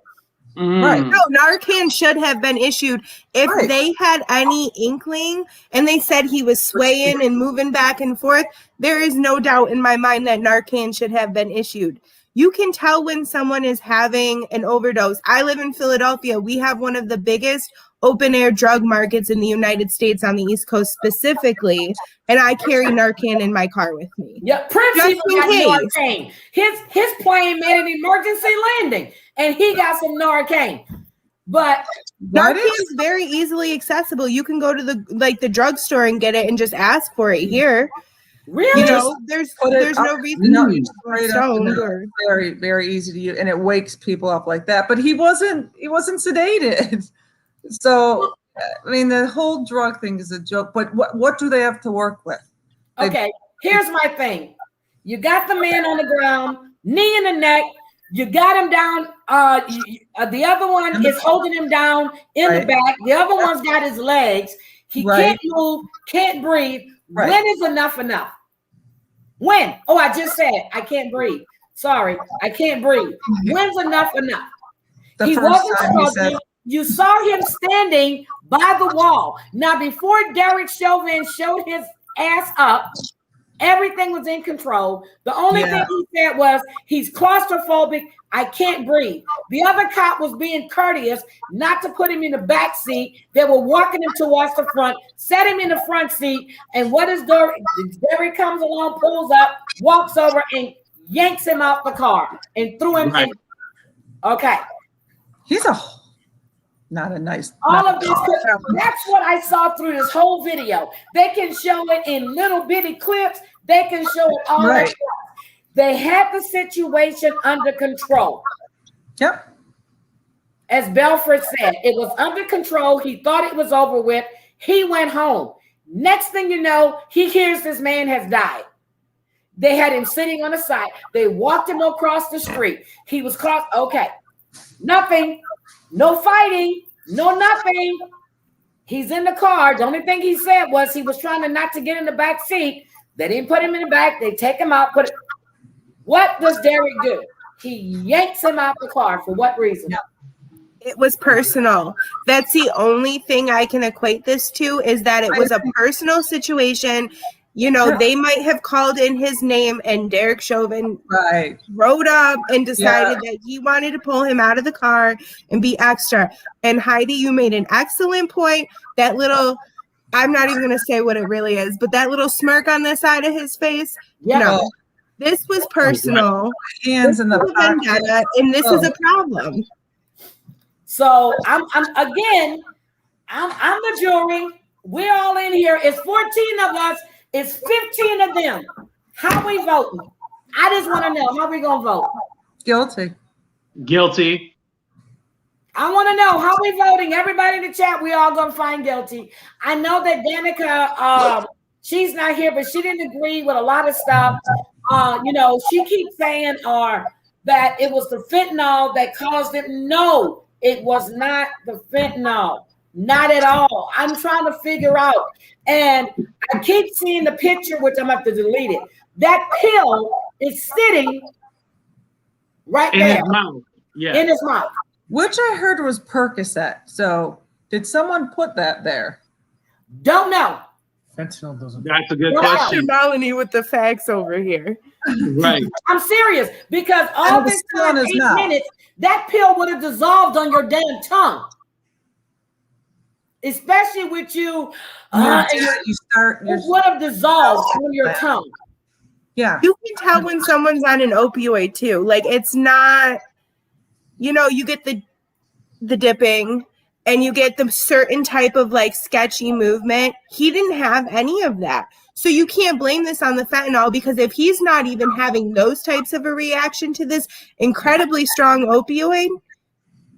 Right. No, Narcan should have been issued if they had any inkling and they said he was swaying and moving back and forth. There is no doubt in my mind that Narcan should have been issued. You can tell when someone is having an overdose. I live in Philadelphia. We have one of the biggest open air drug markets in the United States on the East Coast specifically, and I carry Narcan in my car with me. Yeah, Prince got Narcan. His plane made an emergency landing, and he got some Narcan. But Narcan is very easily accessible. You can go to the drugstore and get it and just ask for it here. Really? You know, there's no reason No, to you be straight up stoned and or very, very easy to use, and it wakes people up like that. But he wasn't sedated. So, I mean, the whole drug thing is a joke. But what do they have to work with? Okay, here's my thing. You got the man on the ground, knee in the neck. You got him down. The other one is holding him down in the back. The other one's got his legs. He can't move, can't breathe. Right. When is enough enough? When? Oh, I just said I can't breathe. Sorry, I can't breathe. When's enough enough? He wasn't struggling. You saw him standing by the wall. Now, before Derek Chauvin showed his ass up, everything was in control. The only thing he said was he's claustrophobic. I can't breathe. The other cop was being courteous not to put him in the back seat. They were walking him towards the front, set him in the front seat. And what is Derek? Derek comes along, pulls up, walks over and yanks him out the car and threw him in. Okay. He's not a nice. All of this, that's what I saw through this whole video. They can show it in little bitty clips. They can show it all. Right. They had the situation under control. Yep. As Belford said, it was under control. He thought it was over with. He went home. Next thing you know, he hears this man has died. They had him sitting on the side. They walked him across the street. He was caught. Okay. Nothing. No fighting, no nothing. He's in the car. The only thing he said was he was trying not to get in the back seat. They didn't put him in the back. They take him out. What does Derek do? He yanks him out the car. For what reason? it was personal. That's the only thing I can equate this to, is that it was a personal situation. You know, they might have called in his name and Derek Chauvin rode up and decided that he wanted to pull him out of the car and be extra. And Heidi, you made an excellent point. That little, I'm not even going to say what it really is, but that little smirk on the side of his face. No, this was personal. Hands in the pocket. And this is a problem. So I'm the jury. We're all in here. It's 14 of us. It's 15 of them. How we voting? I just want to know, how we gonna vote? Guilty. Guilty. I want to know how we voting. Everybody in the chat, we all gonna find guilty. I know that Danica, she's not here, but she didn't agree with a lot of stuff. You know, she keeps saying that it was the fentanyl that caused it. No, it was not the fentanyl. Not at all. I'm trying to figure out. And I keep seeing the picture, which I'm going to have to delete it. That pill is sitting right in there. His mouth. Yeah. In his mouth. Which I heard was Percocet. So did someone put that there? Don't know. Fentanyl doesn't. That's a good question. Melanie with the facts over here. Right. I'm serious, because all this time, 8 minutes, that pill would have dissolved on your damn tongue. Especially with you, it would have dissolved on your tongue. Yeah. You can tell when someone's on an opioid too. Like, it's not, you know, you get the dipping and you get the certain type of like sketchy movement. He didn't have any of that. So you can't blame this on the fentanyl, because if he's not even having those types of a reaction to this incredibly strong opioid,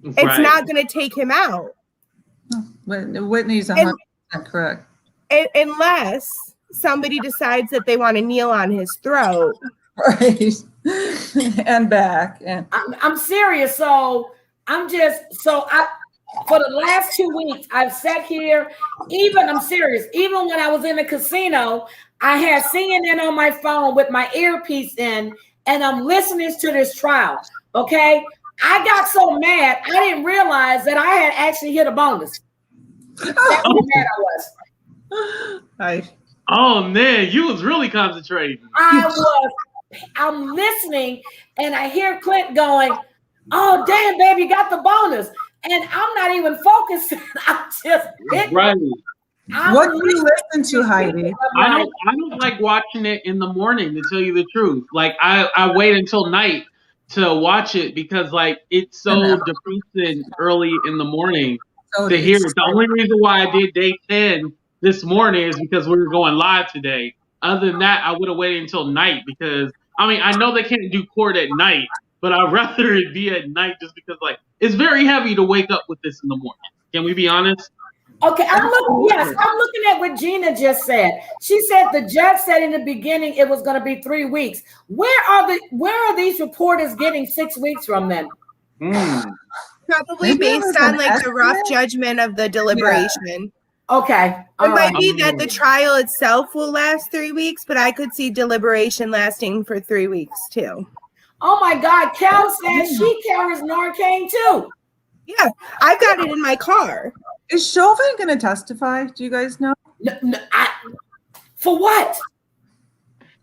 it's not going to take him out. Whitney's 100% correct. Unless somebody decides that they want to kneel on his throat. Right. And back. And I'm serious. So for the last 2 weeks, I've sat here, I'm serious, even when I was in the casino, I had CNN on my phone with my earpiece in, and I'm listening to this trial, okay? I got so mad, I didn't realize that I had actually hit a bonus. That's how mad I was. Oh, man, you was really concentrating. I'm listening, and I hear Clint going, "Oh, damn, baby, got the bonus." And I'm not even focused. I'm just right. What do you listen to, Heidi? I don't like watching it in the morning, to tell you the truth. Like, I wait until night to watch it, because like it's so depressing early in the morning to hear it. The only reason why I did day 10 this morning is because we were going live today. Other than that, I would have waited until night because I mean I know they can't do court at night, but I'd rather it be at night just because like it's very heavy to wake up with this in the morning. Can we be honest? Okay, I'm looking at what Gina just said. She said the judge said in the beginning it was going to be 3 weeks. Where are these reporters getting 6 weeks from then? Probably based on like the rough judgment of the deliberation. Yeah. Okay. It might be that the trial itself will last 3 weeks, but I could see deliberation lasting for 3 weeks too. Oh my God, Kel says she carries Narcan too. Yeah, I've got it in my car. Is Chauvin going to testify? Do you guys know? No, for what?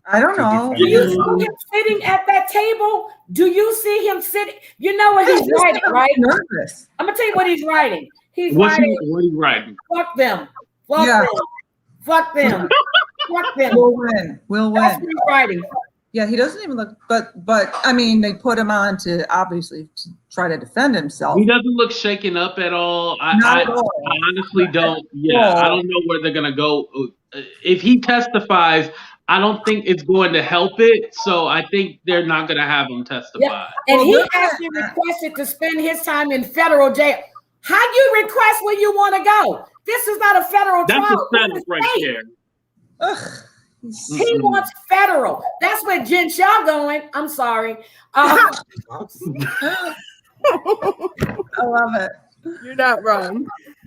I don't know. Do you see him sitting at that table? Do you see him sitting? You know what he's writing, right? Nervous. I'm gonna tell you what he's writing. What he's writing? Fuck them. Fuck them. Fuck them. Fuck them. We'll win. We'll win. That's what he's writing. Yeah, he doesn't even look. But I mean, they put him on to obviously to try to defend himself. He doesn't look shaken up at all. I honestly don't. Yeah, I don't know where they're gonna go. If he testifies, I don't think it's going to help it. So I think they're not gonna have him testify. Yeah. And he actually requested to spend his time in federal jail. How you request where you want to go? This is not a federal trial. That's a sentence right there. Ugh. He wants federal. That's where Jen Shaw going. I'm sorry. I love it. You're not wrong.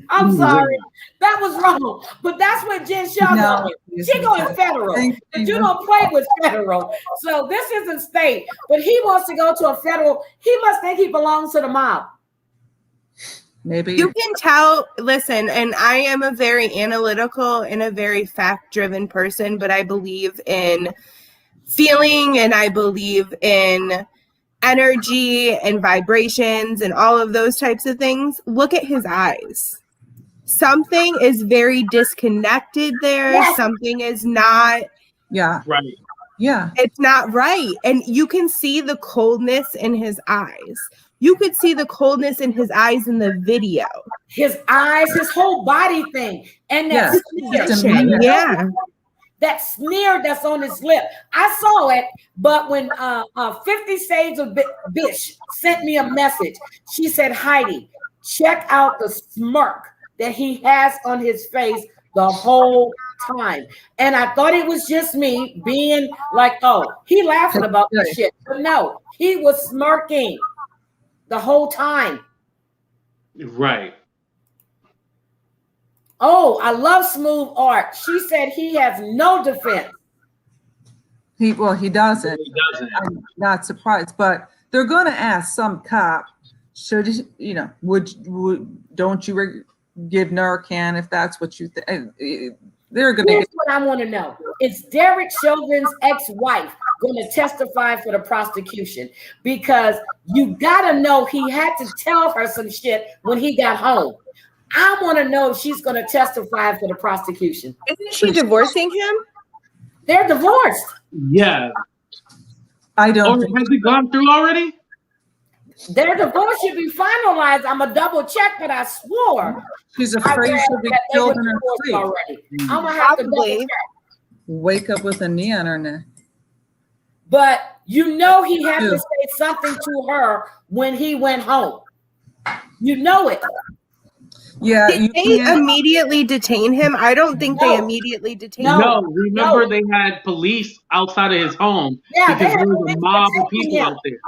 I'm sorry. That was wrong. But that's where Jen Shaw going. She going federal. But you don't play with federal. So this isn't state. But he wants to go to a federal. He must think he belongs to the mob. Maybe you can tell. Listen, and I am a very analytical and a very fact-driven person, but I believe in feeling and I believe in energy and vibrations and all of those types of things. Look at his eyes. Something is very disconnected there. Yes. Something is not. Yeah. Right. Yeah. It's not right. And you can see the coldness in his eyes. You could see the coldness in his eyes in the video. His eyes, his whole body thing. And that sneer. Yeah. That sneer that's on his lip. I saw it, but when 50 Shades of Bitch sent me a message, she said, Heidi, check out the smirk that he has on his face the whole time. And I thought it was just me being like, oh, he laughing about this shit. But no, he was smirking the whole time. Right. Oh, I love Smooth Art. She said he has no defense. He doesn't. I'm not surprised, but they're going to ask some cop, should don't you give Narcan if that's what you think? They're going to. Here's what I want to know: is Derek Chauvin's ex-wife going to testify for the prosecution? Because you got to know he had to tell her some shit when he got home. I want to know if she's going to testify for the prosecution. Isn't she divorcing him? They're divorced. Yeah. I don't. Has it gone through already? Their divorce should be finalized. I'm a double check, but I swore. She's afraid she'll be killed in her sleep. Already. I'm gonna have to double check. Wake up with a knee on her neck. But you know he had to say something to her when he went home. You know it. Yeah. Did they immediately detain him? I don't think they immediately detained him. No, remember they had police outside of his home because there was a mob of people out there.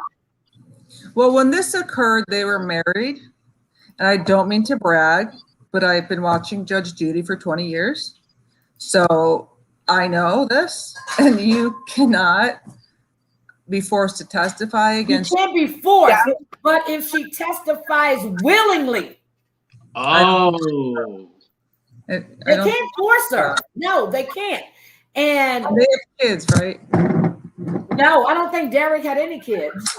Well, when this occurred, they were married. And I don't mean to brag, but I've been watching Judge Judy for 20 years. So I know this, and you cannot be forced to testify against. You can't be forced, but if she testifies willingly. Oh. They can't force her. No, they can't. And they have kids, right? No, I don't think Derek had any kids.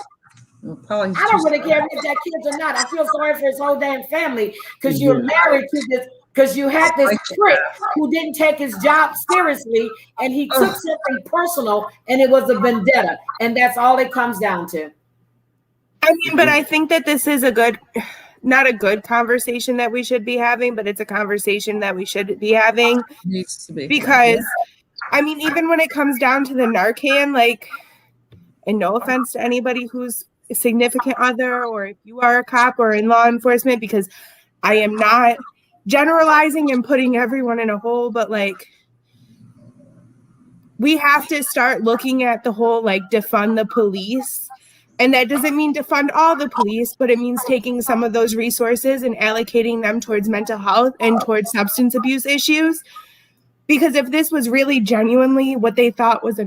Well, I don't really care if he had kids or not. I feel sorry for his whole damn family because you're married to this, because you had this prick who didn't take his job seriously and he took something personal and it was a vendetta. And that's all it comes down to. I mean, but I think that this is not a good conversation that we should be having, but it's a conversation that we should be having. Needs to be. Because I mean, even when it comes down to the Narcan, like, and no offense to anybody who's a significant other, or if you are a cop or in law enforcement, because I am not generalizing and putting everyone in a hole, but like, we have to start looking at the whole, like, defund the police. And that doesn't mean defund all the police, but it means taking some of those resources and allocating them towards mental health and towards substance abuse issues. Because if this was really genuinely what they thought was a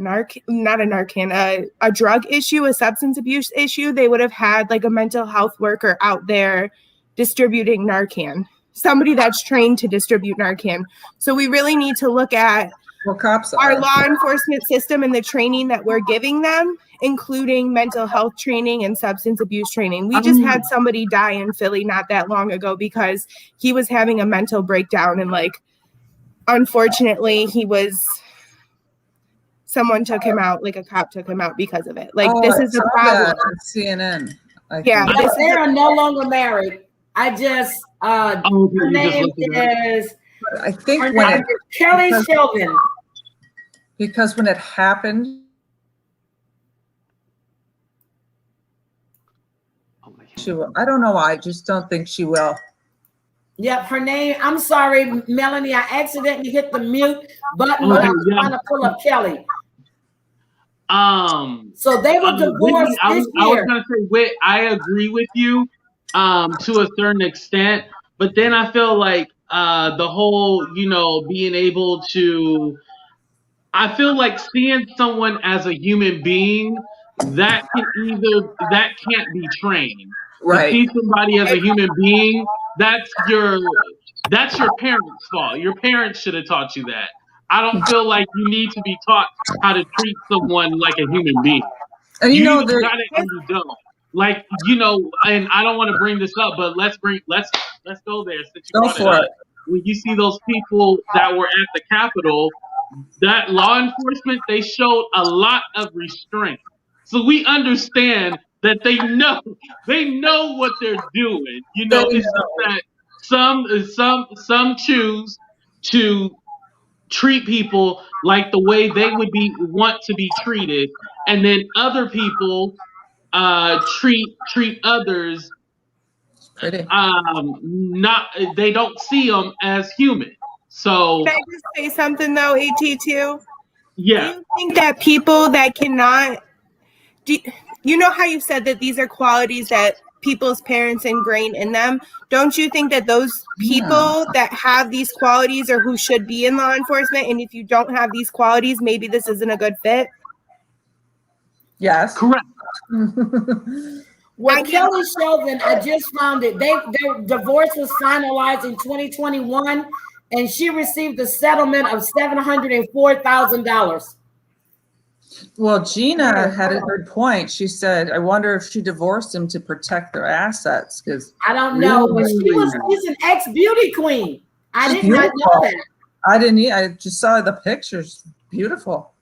drug issue, a substance abuse issue, they would have had like a mental health worker out there distributing Narcan, somebody that's trained to distribute Narcan. So we really need to look at our law enforcement system and the training that we're giving them, including mental health training and substance abuse training. We just had somebody die in Philly not that long ago because he was having a mental breakdown, and like, unfortunately, someone took him out, like a cop took him out because of it. Like, this is a problem. CNN. They are no longer married. I just, her name is, I think Kelly Chauvin. Because when it happened, I don't know why. I just don't think she will. Yep, her name. I'm sorry, Melanie. I accidentally hit the mute button when I was trying to pull up Kelly. So they were divorced this year. I was gonna say, I agree with you to a certain extent, but then I feel like the whole, being able to, I feel like seeing someone as a human being that can't be trained. Right. To see somebody as a human being, that's your parents' fault. Your parents should have taught you that. I don't feel like you need to be taught how to treat someone like a human being. And you got it and you don't. Like, and I don't want to bring this up, but let's go there since you brought it up. When you see those people that were at the Capitol, that law enforcement, they showed a lot of restraint. So we understand that they know what they're doing. It's just that some choose to treat people like the way they would want to be treated, and then other people treat others they don't see them as human. So can I just say something though, AT2? Yeah. Do you think that people that cannot, you know how you said that these are qualities that people's parents ingrain in them? Don't you think that those people that have these qualities are who should be in law enforcement? And if you don't have these qualities, maybe this isn't a good fit? Yes. Correct. Well, Kelly Chauvin, I just found it. Their divorce was finalized in 2021, and she received a settlement of $704,000. Well, Gina had a good point. She said, "I wonder if she divorced him to protect their assets." Because I don't know, but she's an ex-beauty queen. I did not know that. I didn't. I just saw the pictures. Beautiful.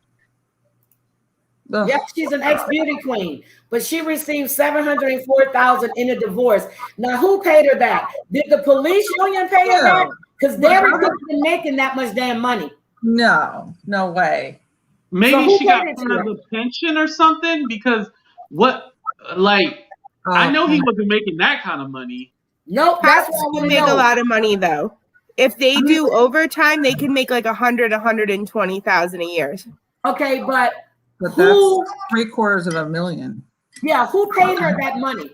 Yep, she's an ex-beauty queen, but she received $704,000 in a divorce. Now, who paid her that? Did the police union pay her that? Because Derek couldn't been making that much damn money. No way. Maybe she got a pension or something. Because I know he wasn't making that kind of money. Nope, that's why we make a lot of money though. If they do overtime, they can make like $120,000 a year. Okay, but that's $750,000. Yeah, who paid her that money?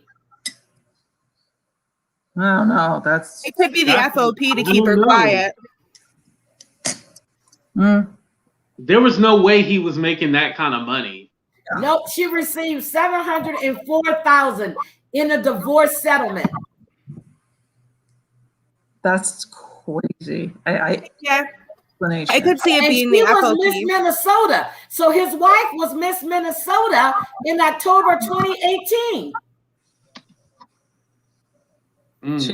I don't know. It could be the FOP to keep her quiet. There was no way he was making that kind of money. Nope, she received $704,000 in a divorce settlement. That's crazy. I could see it being the FOP. Miss Minnesota. So his wife was Miss Minnesota in October 2018.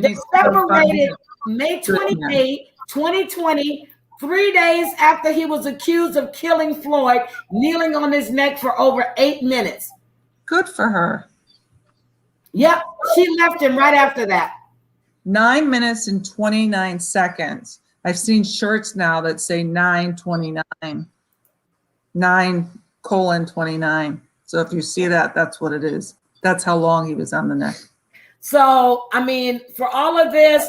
They separated May 28, 2020, 3 days after he was accused of killing Floyd, kneeling on his neck for over 8 minutes. Good for her. Yep, she left him right after that. 9 minutes and 29 seconds. I've seen shirts now that say 9:29. 9:29. So if you see that, that's what it is. That's how long he was on the neck. So, I mean, for all of this,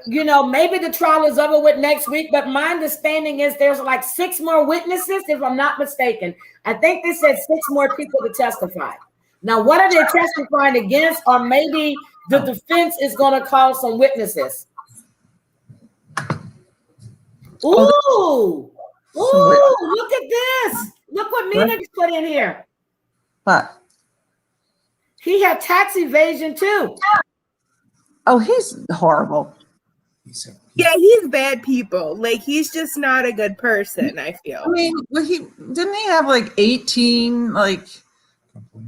maybe the trial is over with next week, but my understanding is there's like 6 more witnesses, if I'm not mistaken. I think they said 6 more people to testify. Now, what are they testifying against? Or maybe the defense is going to call some witnesses. Ooh, look at this. Look what Mina just put in here. What? He had tax evasion too. Oh, he's horrible. Yeah, he's bad people. Like, he's just not a good person, I feel. I mean, didn't he have like 18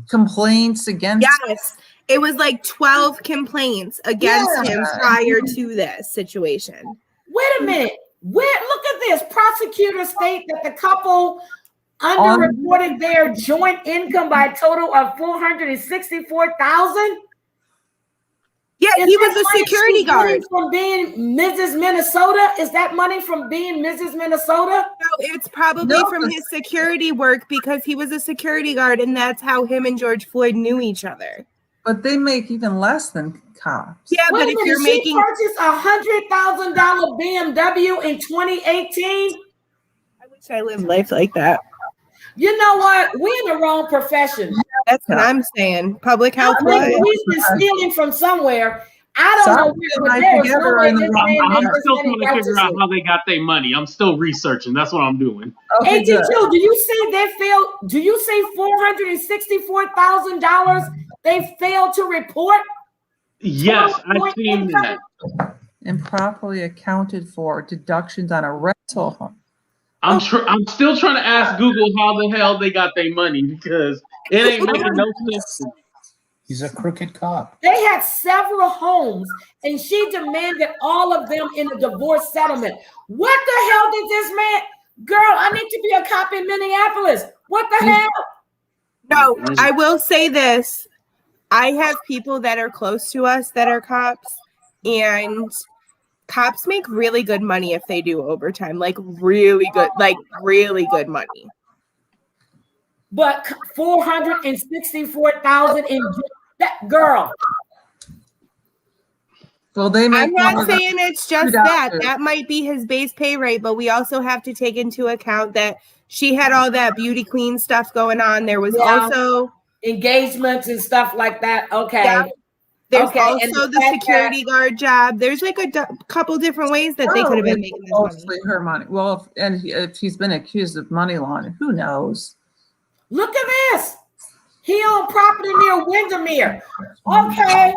complaints against? Yes. It was like 12 complaints against him prior to this situation. Wait a minute. Look at this. Prosecutors state that the couple underreported their joint income by a total of $464,000. Yeah, he was a security guard. From being Mrs. Minnesota? Is that money from being Mrs. Minnesota? No, it's probably from his security work because he was a security guard, and that's how him and George Floyd knew each other. But they make even less than cops. Yeah, but if you're making purchased $100,000 BMW in 2018. I wish I lived life like that. You know what? We're in the wrong profession. That's what I'm saying. Public health. He's been stealing from somewhere. I don't know where. I'm still trying to figure out how they got their money. I'm still researching. That's what I'm doing. Okay, 82. Do you see they failed? Do you see $464,000 they failed to report? Yes, I've seen that. Improperly accounted for deductions on a rental home. I'm still trying to ask Google how the hell they got their money because it ain't making no sense. He's a crooked cop. They had several homes, and she demanded all of them in a divorce settlement. What the hell did this man? Girl, I need to be a cop in Minneapolis. What the hell? No, I will say this. I have people that are close to us that are cops, and cops make really good money if they do overtime, like really good money. But 464,000 in that girl. Well, they make. I'm not saying it's just that. That might be his base pay rate, but we also have to take into account that she had all that beauty queen stuff going on. There was also engagements and stuff like that. Okay. Yeah. There's also the security guard job. There's like a couple different ways that they could have been making this mostly her money. Well, if he's been accused of money laundering, who knows? Look at this. He owned property near Windermere. Okay.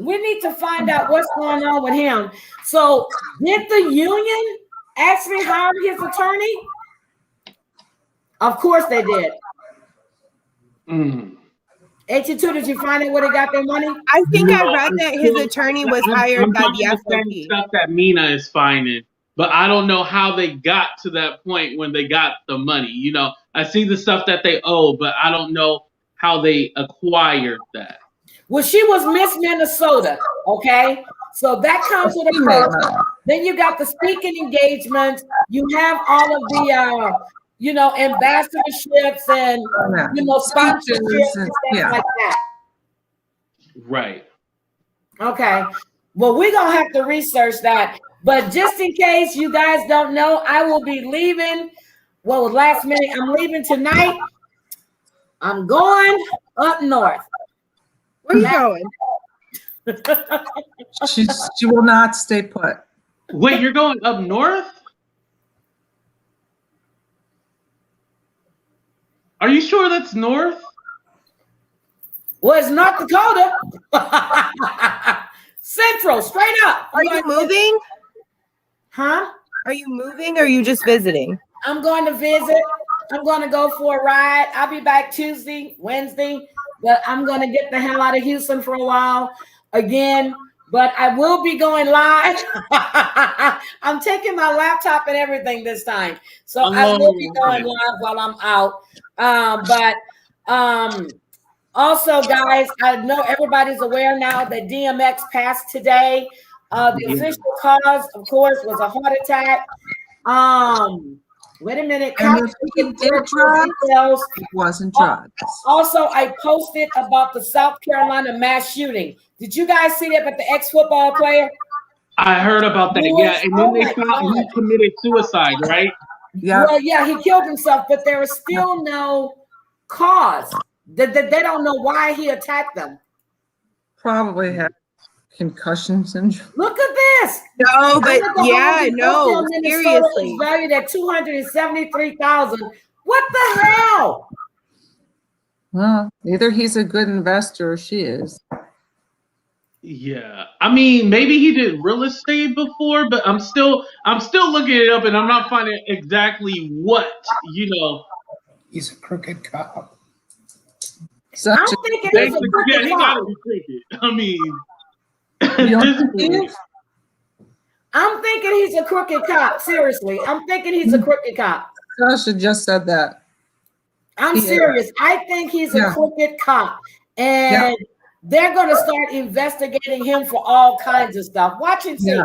We need to find out what's going on with him. So, did the union actually hire his attorney? Of course they did. 82, did you find out where they got their money? I think I read that his attorney was hired by the FOP. Stuff that Mina is finding, but I don't know how they got to that point when they got the money. You know, I see the stuff that they owe, but I don't know how they acquired that. Well, she was Miss Minnesota, okay? So that comes with a perk. Then you got the speaking engagements. You have all of the, ambassadorships and, sponsorships and stuff like that. Right. Okay. Well, we're going to have to research that. But just in case you guys don't know, I will be leaving. Well, last minute, I'm leaving tonight. I'm going up north. Where are you going? She will not stay put. Wait, you're going up north? Are you sure that's north? Well, it's North Dakota. Central, straight up. Are you moving? Huh? Are you moving or are you just visiting? I'm going to visit. I'm going to go for a ride. I'll be back Tuesday, Wednesday, but I'm going to get the hell out of Houston for a while again. But I will be going live. I'm taking my laptop and everything this time. So I will be going live while I'm out. Also, guys, I know everybody's aware now that DMX passed today. The official cause, of course, was a heart attack. Wait a minute. And Cops if he taking did virtual drugs, details. it wasn't drugs. Also, I posted about the South Carolina mass shooting. Did you guys see that? But the ex-football player. I heard about that. Yeah, and then Oh they my found God. he committed suicide, right? Yeah. Well, yeah, he killed himself, but there is still no cause. They don't know why he attacked them. Probably had concussion syndrome. Look at this. No, but The yeah, home in no, Oakdale, Minnesota seriously. is valued at $273,000. What the hell? Well, either he's a good investor or she is. Yeah, I mean, maybe he did real estate before, but I'm still looking it up, and I'm not finding exactly what He's a crooked cop. Such I'm a- thinking They, he's a yeah, crooked he cop. gotta be crooked. I mean, You don't this think he is- is? I'm thinking he's a crooked cop. Seriously, I'm thinking he's a crooked cop. Sasha just said that. I'm Yeah. serious. I think he's a Yeah. crooked cop, and they're going to start investigating him for all kinds of stuff. Watch and see. Yeah.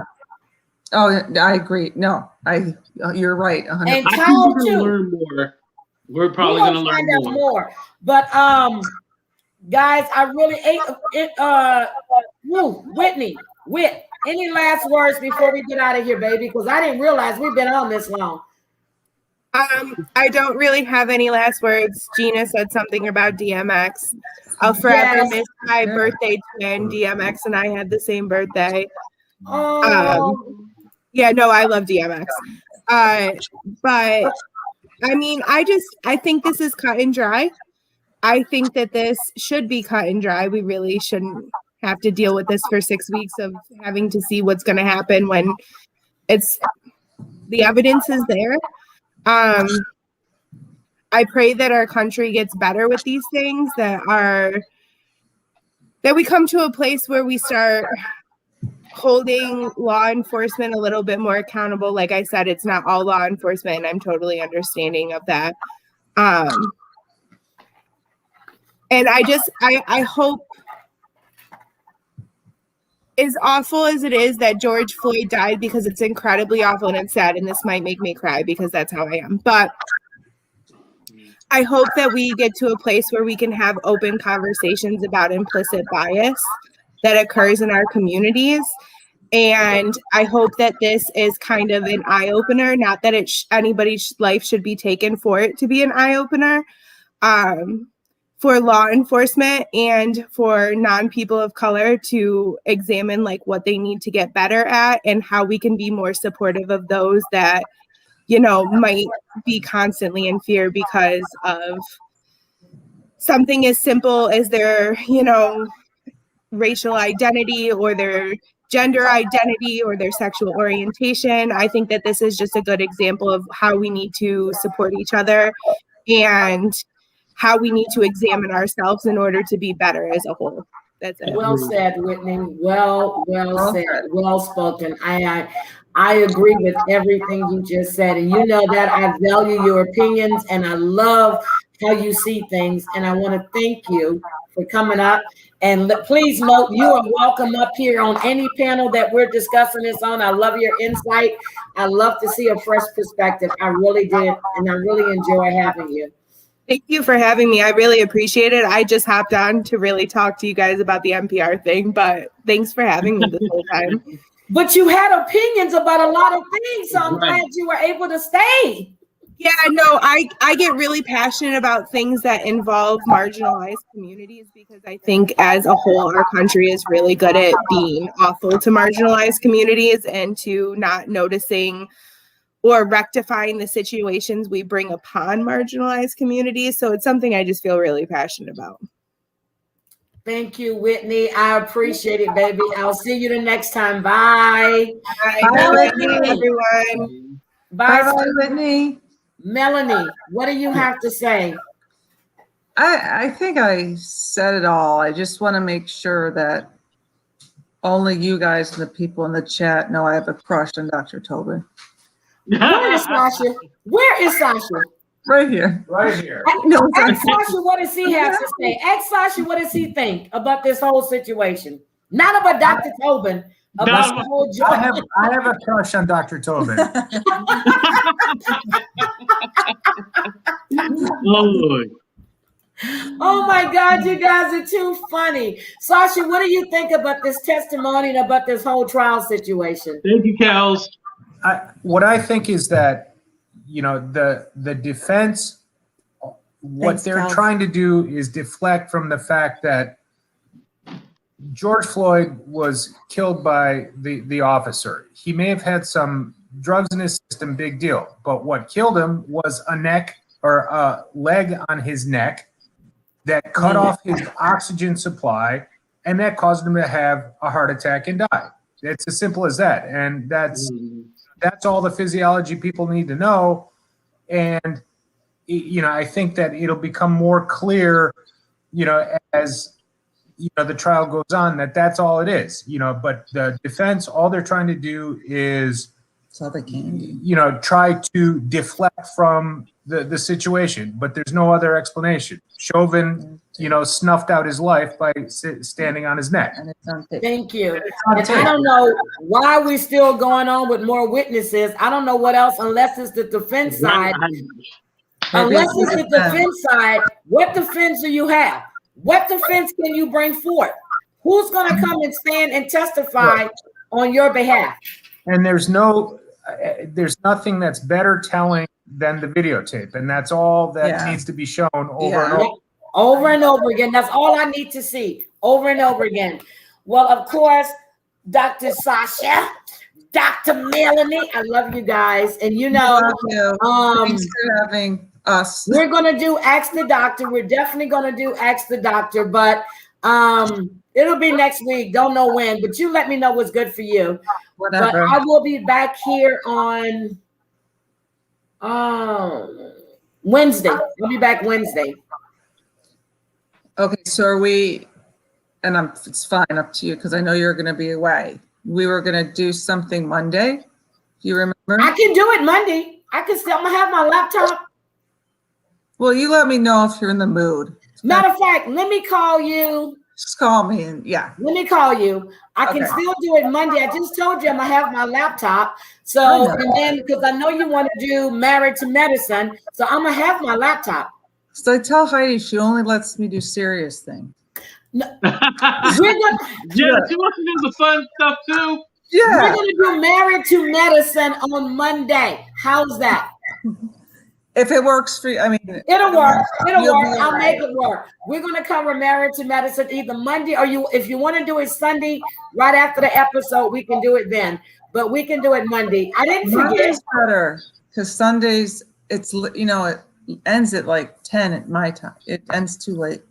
Oh, I agree. No, you're right. 100%. And I think Kyle we're gonna too. learn more. We're We're probably gonna gonna find learn out more. more. But guys, I really ate it. Whitney, any last words before we get out of here, baby? Because I didn't realize we've been on this long. I don't really have any last words. Gina said something about DMX. I'll forever Yes. miss my birthday twin. DMX and I had the same birthday. Oh, Yeah, no, I love DMX. But I mean, I think this is cut and dry. I think that this should be cut and dry. We really shouldn't have to deal with this for 6 weeks of having to see what's going to happen when the evidence is there. I pray that our country gets better with these things, that we come to a place where we start holding law enforcement a little bit more accountable. Like I said, it's not all law enforcement, and I'm totally understanding of that. And I hope, as awful as it is that George Floyd died, because it's incredibly awful and it's sad, and this might make me cry because that's how I am. But I hope that we get to a place where we can have open conversations about implicit bias that occurs in our communities. And I hope that this is kind of an eye-opener, not that anybody's life should be taken for it to be an eye-opener, for law enforcement and for non-people of color to examine like what they need to get better at and how we can be more supportive of those that, might be constantly in fear because of something as simple as their, racial identity or their gender identity or their sexual orientation. I think that this is just a good example of how we need to support each other and how we need to examine ourselves in order to be better as a whole. That's it. well said, Whitney. Well said. Well spoken. I agree with everything you just said. And you know that I value your opinions and I love how you see things. And I want to thank you for coming up. And please note, you are welcome up here on any panel that we're discussing this on. I love your insight. I love to see a fresh perspective. I really did. And I really enjoy having you. Thank you for having me. I really appreciate it. I just hopped on to really talk to you guys about the NPR thing, but thanks for having me this whole time. But you had opinions about a lot of things, so I'm glad you were able to stay. Yeah, no, I get really passionate about things that involve marginalized communities because I think as a whole, our country is really good at being awful to marginalized communities and to not noticing or rectifying the situations we bring upon marginalized communities. So it's something I just feel really passionate about. Thank you, Whitney. I appreciate it, baby. I'll see you the next time. Bye. Bye, Whitney, everyone. Bye, Bye, Whitney. Melanie, what do you have to say? I think I said it all. I just want to make sure that only you guys and the people in the chat know I have a crush on Dr. Tobin. Where is Sasha? Where is Sasha? Right here. Right here. No, Ask Sasha, what does he have to say? Ask Sasha, what does he think about this whole situation? Not about Dr. Tobin, about the whole I job. have a crush on Dr. Tobin. Lord. Oh my God, you guys are too funny. Sasha, what do you think about this testimony and about this whole trial situation? Thank you, Kels. What I think is that, the defense, what Thanks, they're Kels. trying to do is deflect from the fact that George Floyd was killed by the officer. He may have had some drugs in his system, big deal. But what killed him was a neck or a leg on his neck that cut off his oxygen supply, and that caused him to have a heart attack and die. It's as simple as that. And that's all the physiology people need to know. And, I think that it'll become more clear, as the trial goes on, that's all it is, but the defense, all they're trying to do is, So they can. try to deflect from the situation, but there's no other explanation. Chauvin, snuffed out his life by standing on his neck. And it's on tape. Thank you. And I don't know why we're still going on with more witnesses. I don't know what else, unless it's the defense side. Unless it's the defense side, what defense do you have? What defense can you bring forth? Who's going to come and stand and testify on your behalf? And there's nothing that's better telling than the videotape, and that's all that needs to be shown over and over. Over and over again. That's all I need to see. Over and over again. Well, of course, Dr. Sasha, Dr. Melanie, I love you guys. And Thanks for having us. We're gonna do Ask the Doctor. We're definitely gonna do Ask the Doctor, but it'll be next week. Don't know when, but you let me know what's good for you. Whatever. But I will be back here on Wednesday. I'll be back Wednesday. Okay, so are we, and it's fine, up to you, because I know you're going to be away. We were going to do something Monday. Do you remember? I can do it Monday. I'm going to have my laptop. Well, you let me know if you're in the mood. Matter of fact, let me call you. Just call me and Let me call you. I can still do it Monday. I just told you I'm going to have my laptop. So, and then, because I know you want to do Married to Medicine, so I'm going to have my laptop. So I tell Heidi she only lets me do serious things. No, she wants to do the fun stuff too. Yeah. We're going to do Married to Medicine on Monday. How's that? If it works for you, I mean. It'll work. It'll work. Right. I'll make it work. We're going to cover Married to Medicine either Monday or if you want to do it Sunday, right after the episode, we can do it then. But we can do it Monday. I didn't forget. Monday's better because Sundays, it ends at like 10 at my time. It ends too late.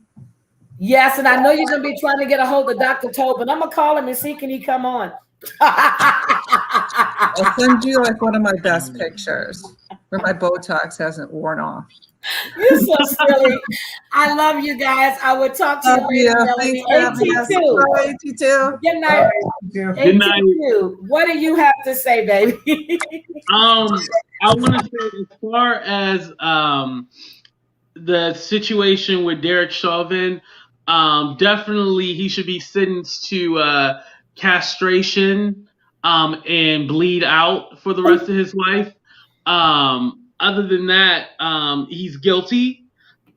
Yes, and I know you're going to be trying to get a hold of Dr. Tobin. I'm going to call him and see can he come on. I'll send you like one of my best pictures where my Botox hasn't worn off. You're so silly. I love you guys. I will talk to you later. AT2. Good night. Good night. What do you have to say, baby? I want to say, as far as the situation with Derek Chauvin, definitely he should be sentenced to castration and bleed out for the rest of his life. Other than that, he's guilty.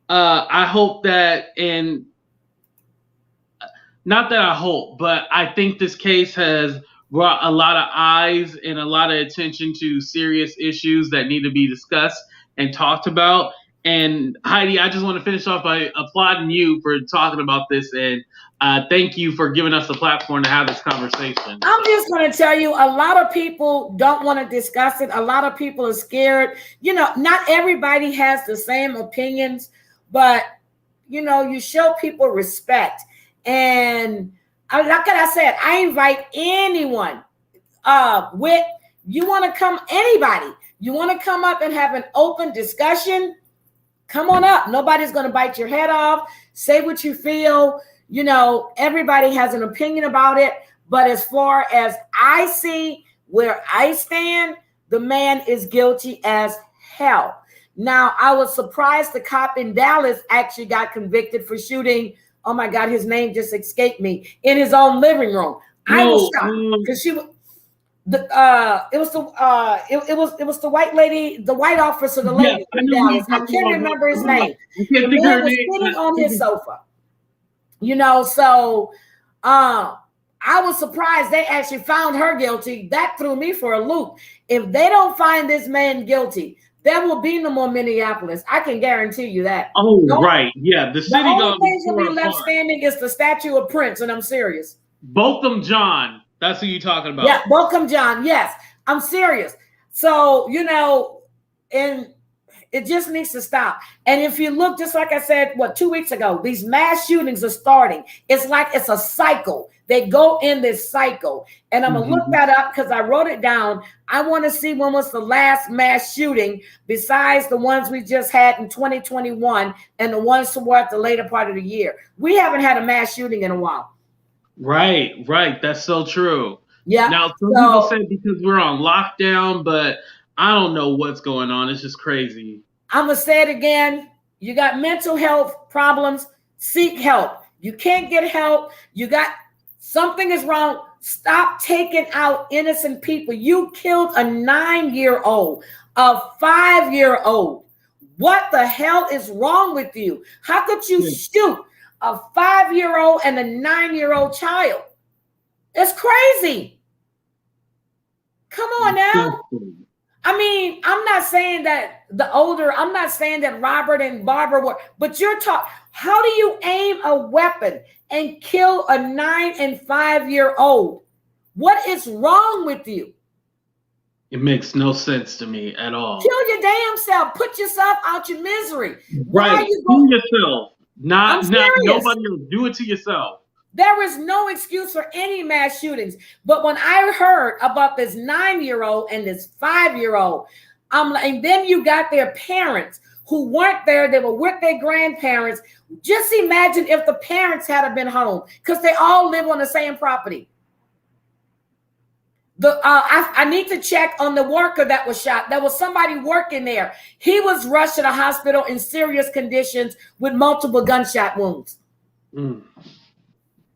I hope that, and not that I hope, but I think this case has brought a lot of eyes and a lot of attention to serious issues that need to be discussed and talked about. And Heidi, I just want to finish off by applauding you for talking about this, and thank you for giving us the platform to have this conversation. I'm just going to tell you, a lot of people don't want to discuss it. A lot of people are scared. Not everybody has the same opinions, but, you show people respect. And like I said, I invite anyone you want to come, anybody, you want to come up and have an open discussion, come on up. Nobody's going to bite your head off. Say what you feel. Everybody has an opinion about it. But as far as I see where I stand, the man is guilty as hell. Now, I was surprised the cop in Dallas actually got convicted for shooting. Oh my God, his name just escaped me, in his own living room. I was shocked because it was the white lady, the white officer, the lady from Dallas. I can't remember his name. The man was sitting on his sofa. You know, so I was surprised they actually found her guilty. That threw me for a loop. If they don't find this man guilty, there will be no more Minneapolis. I can guarantee you that. Oh, right. Yeah. The city only thing will be left standing is the statue of Prince, and I'm serious. Botham John. That's who you're talking about. Yeah, Botham John. Yes, I'm serious. So, you know, and it just needs to stop. And if you look, just like I said, 2 weeks ago, these mass shootings are starting. It's like it's a cycle. They go in this cycle. And I'm going to look that up because I wrote it down. I want to see when was the last mass shooting besides the ones we just had in 2021 and the ones who were at the later part of the year. We haven't had a mass shooting in a while. Right. That's so true. Yeah. Now, some people say because we're on lockdown, but I don't know what's going on. It's just crazy. I'm going to say it again. You got mental health problems. Seek help. You can't get help. You got something is wrong. Stop taking out innocent people. You killed a 9-year-old, a 5-year-old. What the hell is wrong with you? How could you shoot a 5-year-old and a 9-year-old child? It's crazy. Come on now. I mean, I'm not saying that I'm not saying that Robert and Barbara were, but you're talking, how do you aim a weapon and kill a 9 and 5-year-old? What is wrong with you? It makes no sense to me at all. Kill your damn self. Put yourself out your misery. Right. Why are you going? Do yourself. Not nobody else. Do it to yourself. There is no excuse for any mass shootings. But when I heard about this 9-year-old and this 5-year-old, I'm like, and then you got their parents who weren't there. They were with their grandparents. Just imagine if the parents had been home because they all live on the same property. I need to check on the worker that was shot. There was somebody working there. He was rushed to the hospital in serious conditions with multiple gunshot wounds.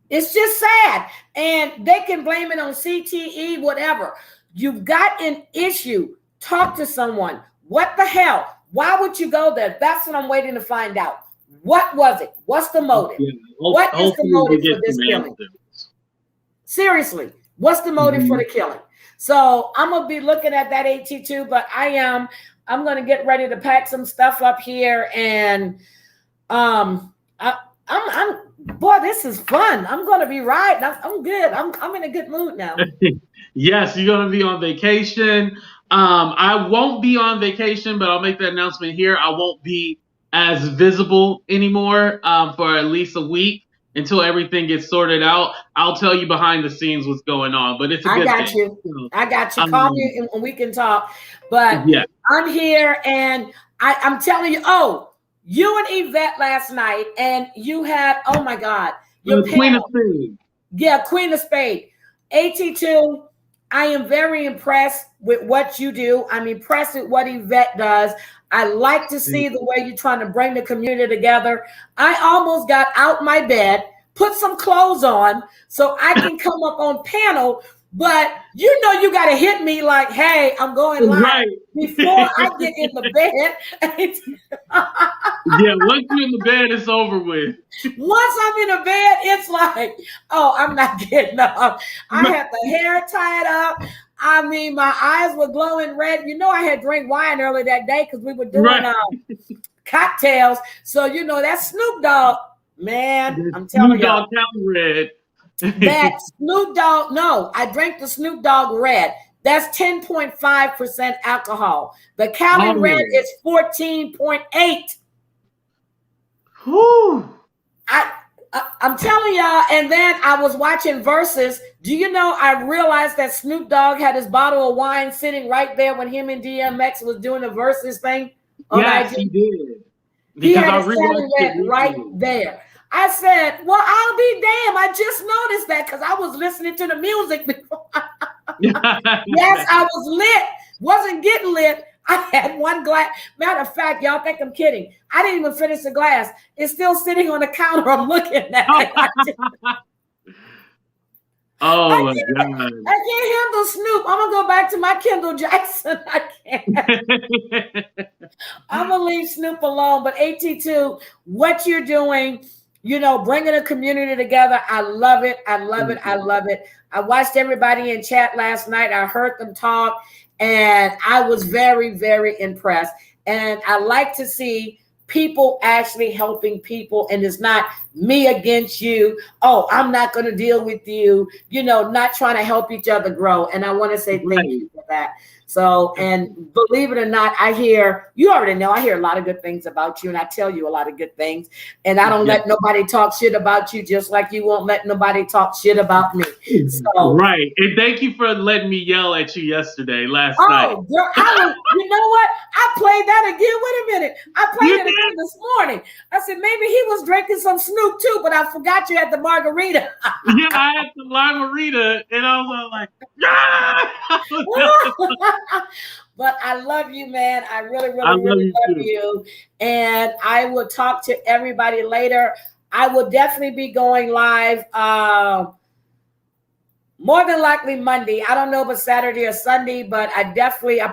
It's just sad. And they can blame it on CTE, whatever. You've got an issue. Talk to someone. What the hell? Why would you go there? That's what I'm waiting to find out. What was it? What's the motive? What is the motive for this killing? Seriously, what's the motive for the killing? So I'm going to be looking at that AT2, but I'm going to get ready to pack some stuff up here. And boy, this is fun. I'm going to be riding. I'm good. I'm in a good mood now. Yes, you're going to be on vacation. I won't be on vacation, but I'll make that announcement here. I won't be as visible anymore for at least a week until everything gets sorted out. I'll tell you behind the scenes what's going on, but it's a good thing. I got you. Call me and we can talk. But yeah. I'm here and I'm telling you, you and Yvette last night, and you had, oh my God, your Queen of Spades. Yeah, Queen of Spades. AT2, I am very impressed with what you do. I'm impressed with what Yvette does. I like to see the way you're trying to bring the community together. I almost got out my bed, put some clothes on so I can come up on panel. But you know you got to hit me like, hey, I'm going live before I get in the bed. Yeah, once you're in the bed, it's over with. Once I'm in the bed, it's like, I'm not getting up. I had the hair tied up. I mean, my eyes were glowing red. You know, I had drank wine earlier that day because we were doing cocktails. So, you know, that Snoop Dogg, man, I'm telling you. Snoop Dogg red. That Snoop Dogg, no, I drank the Snoop Dogg red. That's 10.5% alcohol. The Cali red is 14.8. Whew. I'm telling y'all, and then I was watching Versus. Do you know, I realized that Snoop Dogg had his bottle of wine sitting right there when him and DMX was doing the Versus thing? Yes, he did. He had his Cali red right there. I said, well, I'll be damned. I just noticed that because I was listening to the music before. Yes, I was lit. Wasn't getting lit. I had one glass. Matter of fact, y'all think I'm kidding. I didn't even finish the glass. It's still sitting on the counter. I'm looking at it. Oh my God. I can't handle Snoop. I'm gonna go back to my Kendall Jackson. I can't. I'm gonna leave Snoop alone. But AT2, what you're doing, bringing a community together. I love it. I love it. I love it. I watched everybody in chat last night. I heard them talk, and I was very, very impressed. And I like to see people actually helping people, and it's not me against you. Oh, I'm not going to deal with you, not trying to help each other grow. And I want to say thank you for that. So, and believe it or not, you already know, I hear a lot of good things about you, and I tell you a lot of good things, and I don't let nobody talk shit about you, just like you won't let nobody talk shit about me. So, right. And thank you for letting me yell at you last night. Oh, girl, you know what? I played that again. Wait a minute. I played it again this morning. I said, maybe he was drinking some Snoop too, but I forgot you had the margarita. Yeah, I had the margarita, and I was all like, But I love you, man. I really, really, really love you. And I will talk to everybody later. I will definitely be going live more than likely Monday. I don't know if it's Saturday or Sunday, but I'll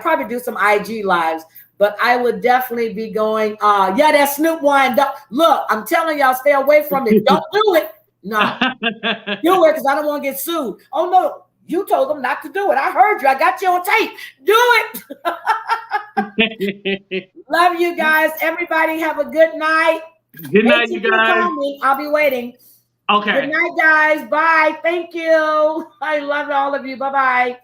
probably do some IG lives. But I would definitely be going, that Snoop wine. Look, I'm telling y'all, stay away from it. Don't do it. No. Do it, because I don't want to get sued. Oh, no. You told them not to do it. I heard you. I got you on tape. Do it. Love you guys. Everybody have a good night. Good night, you guys. I'll be waiting. Okay. Good night, guys. Bye. Thank you. I love all of you. Bye-bye.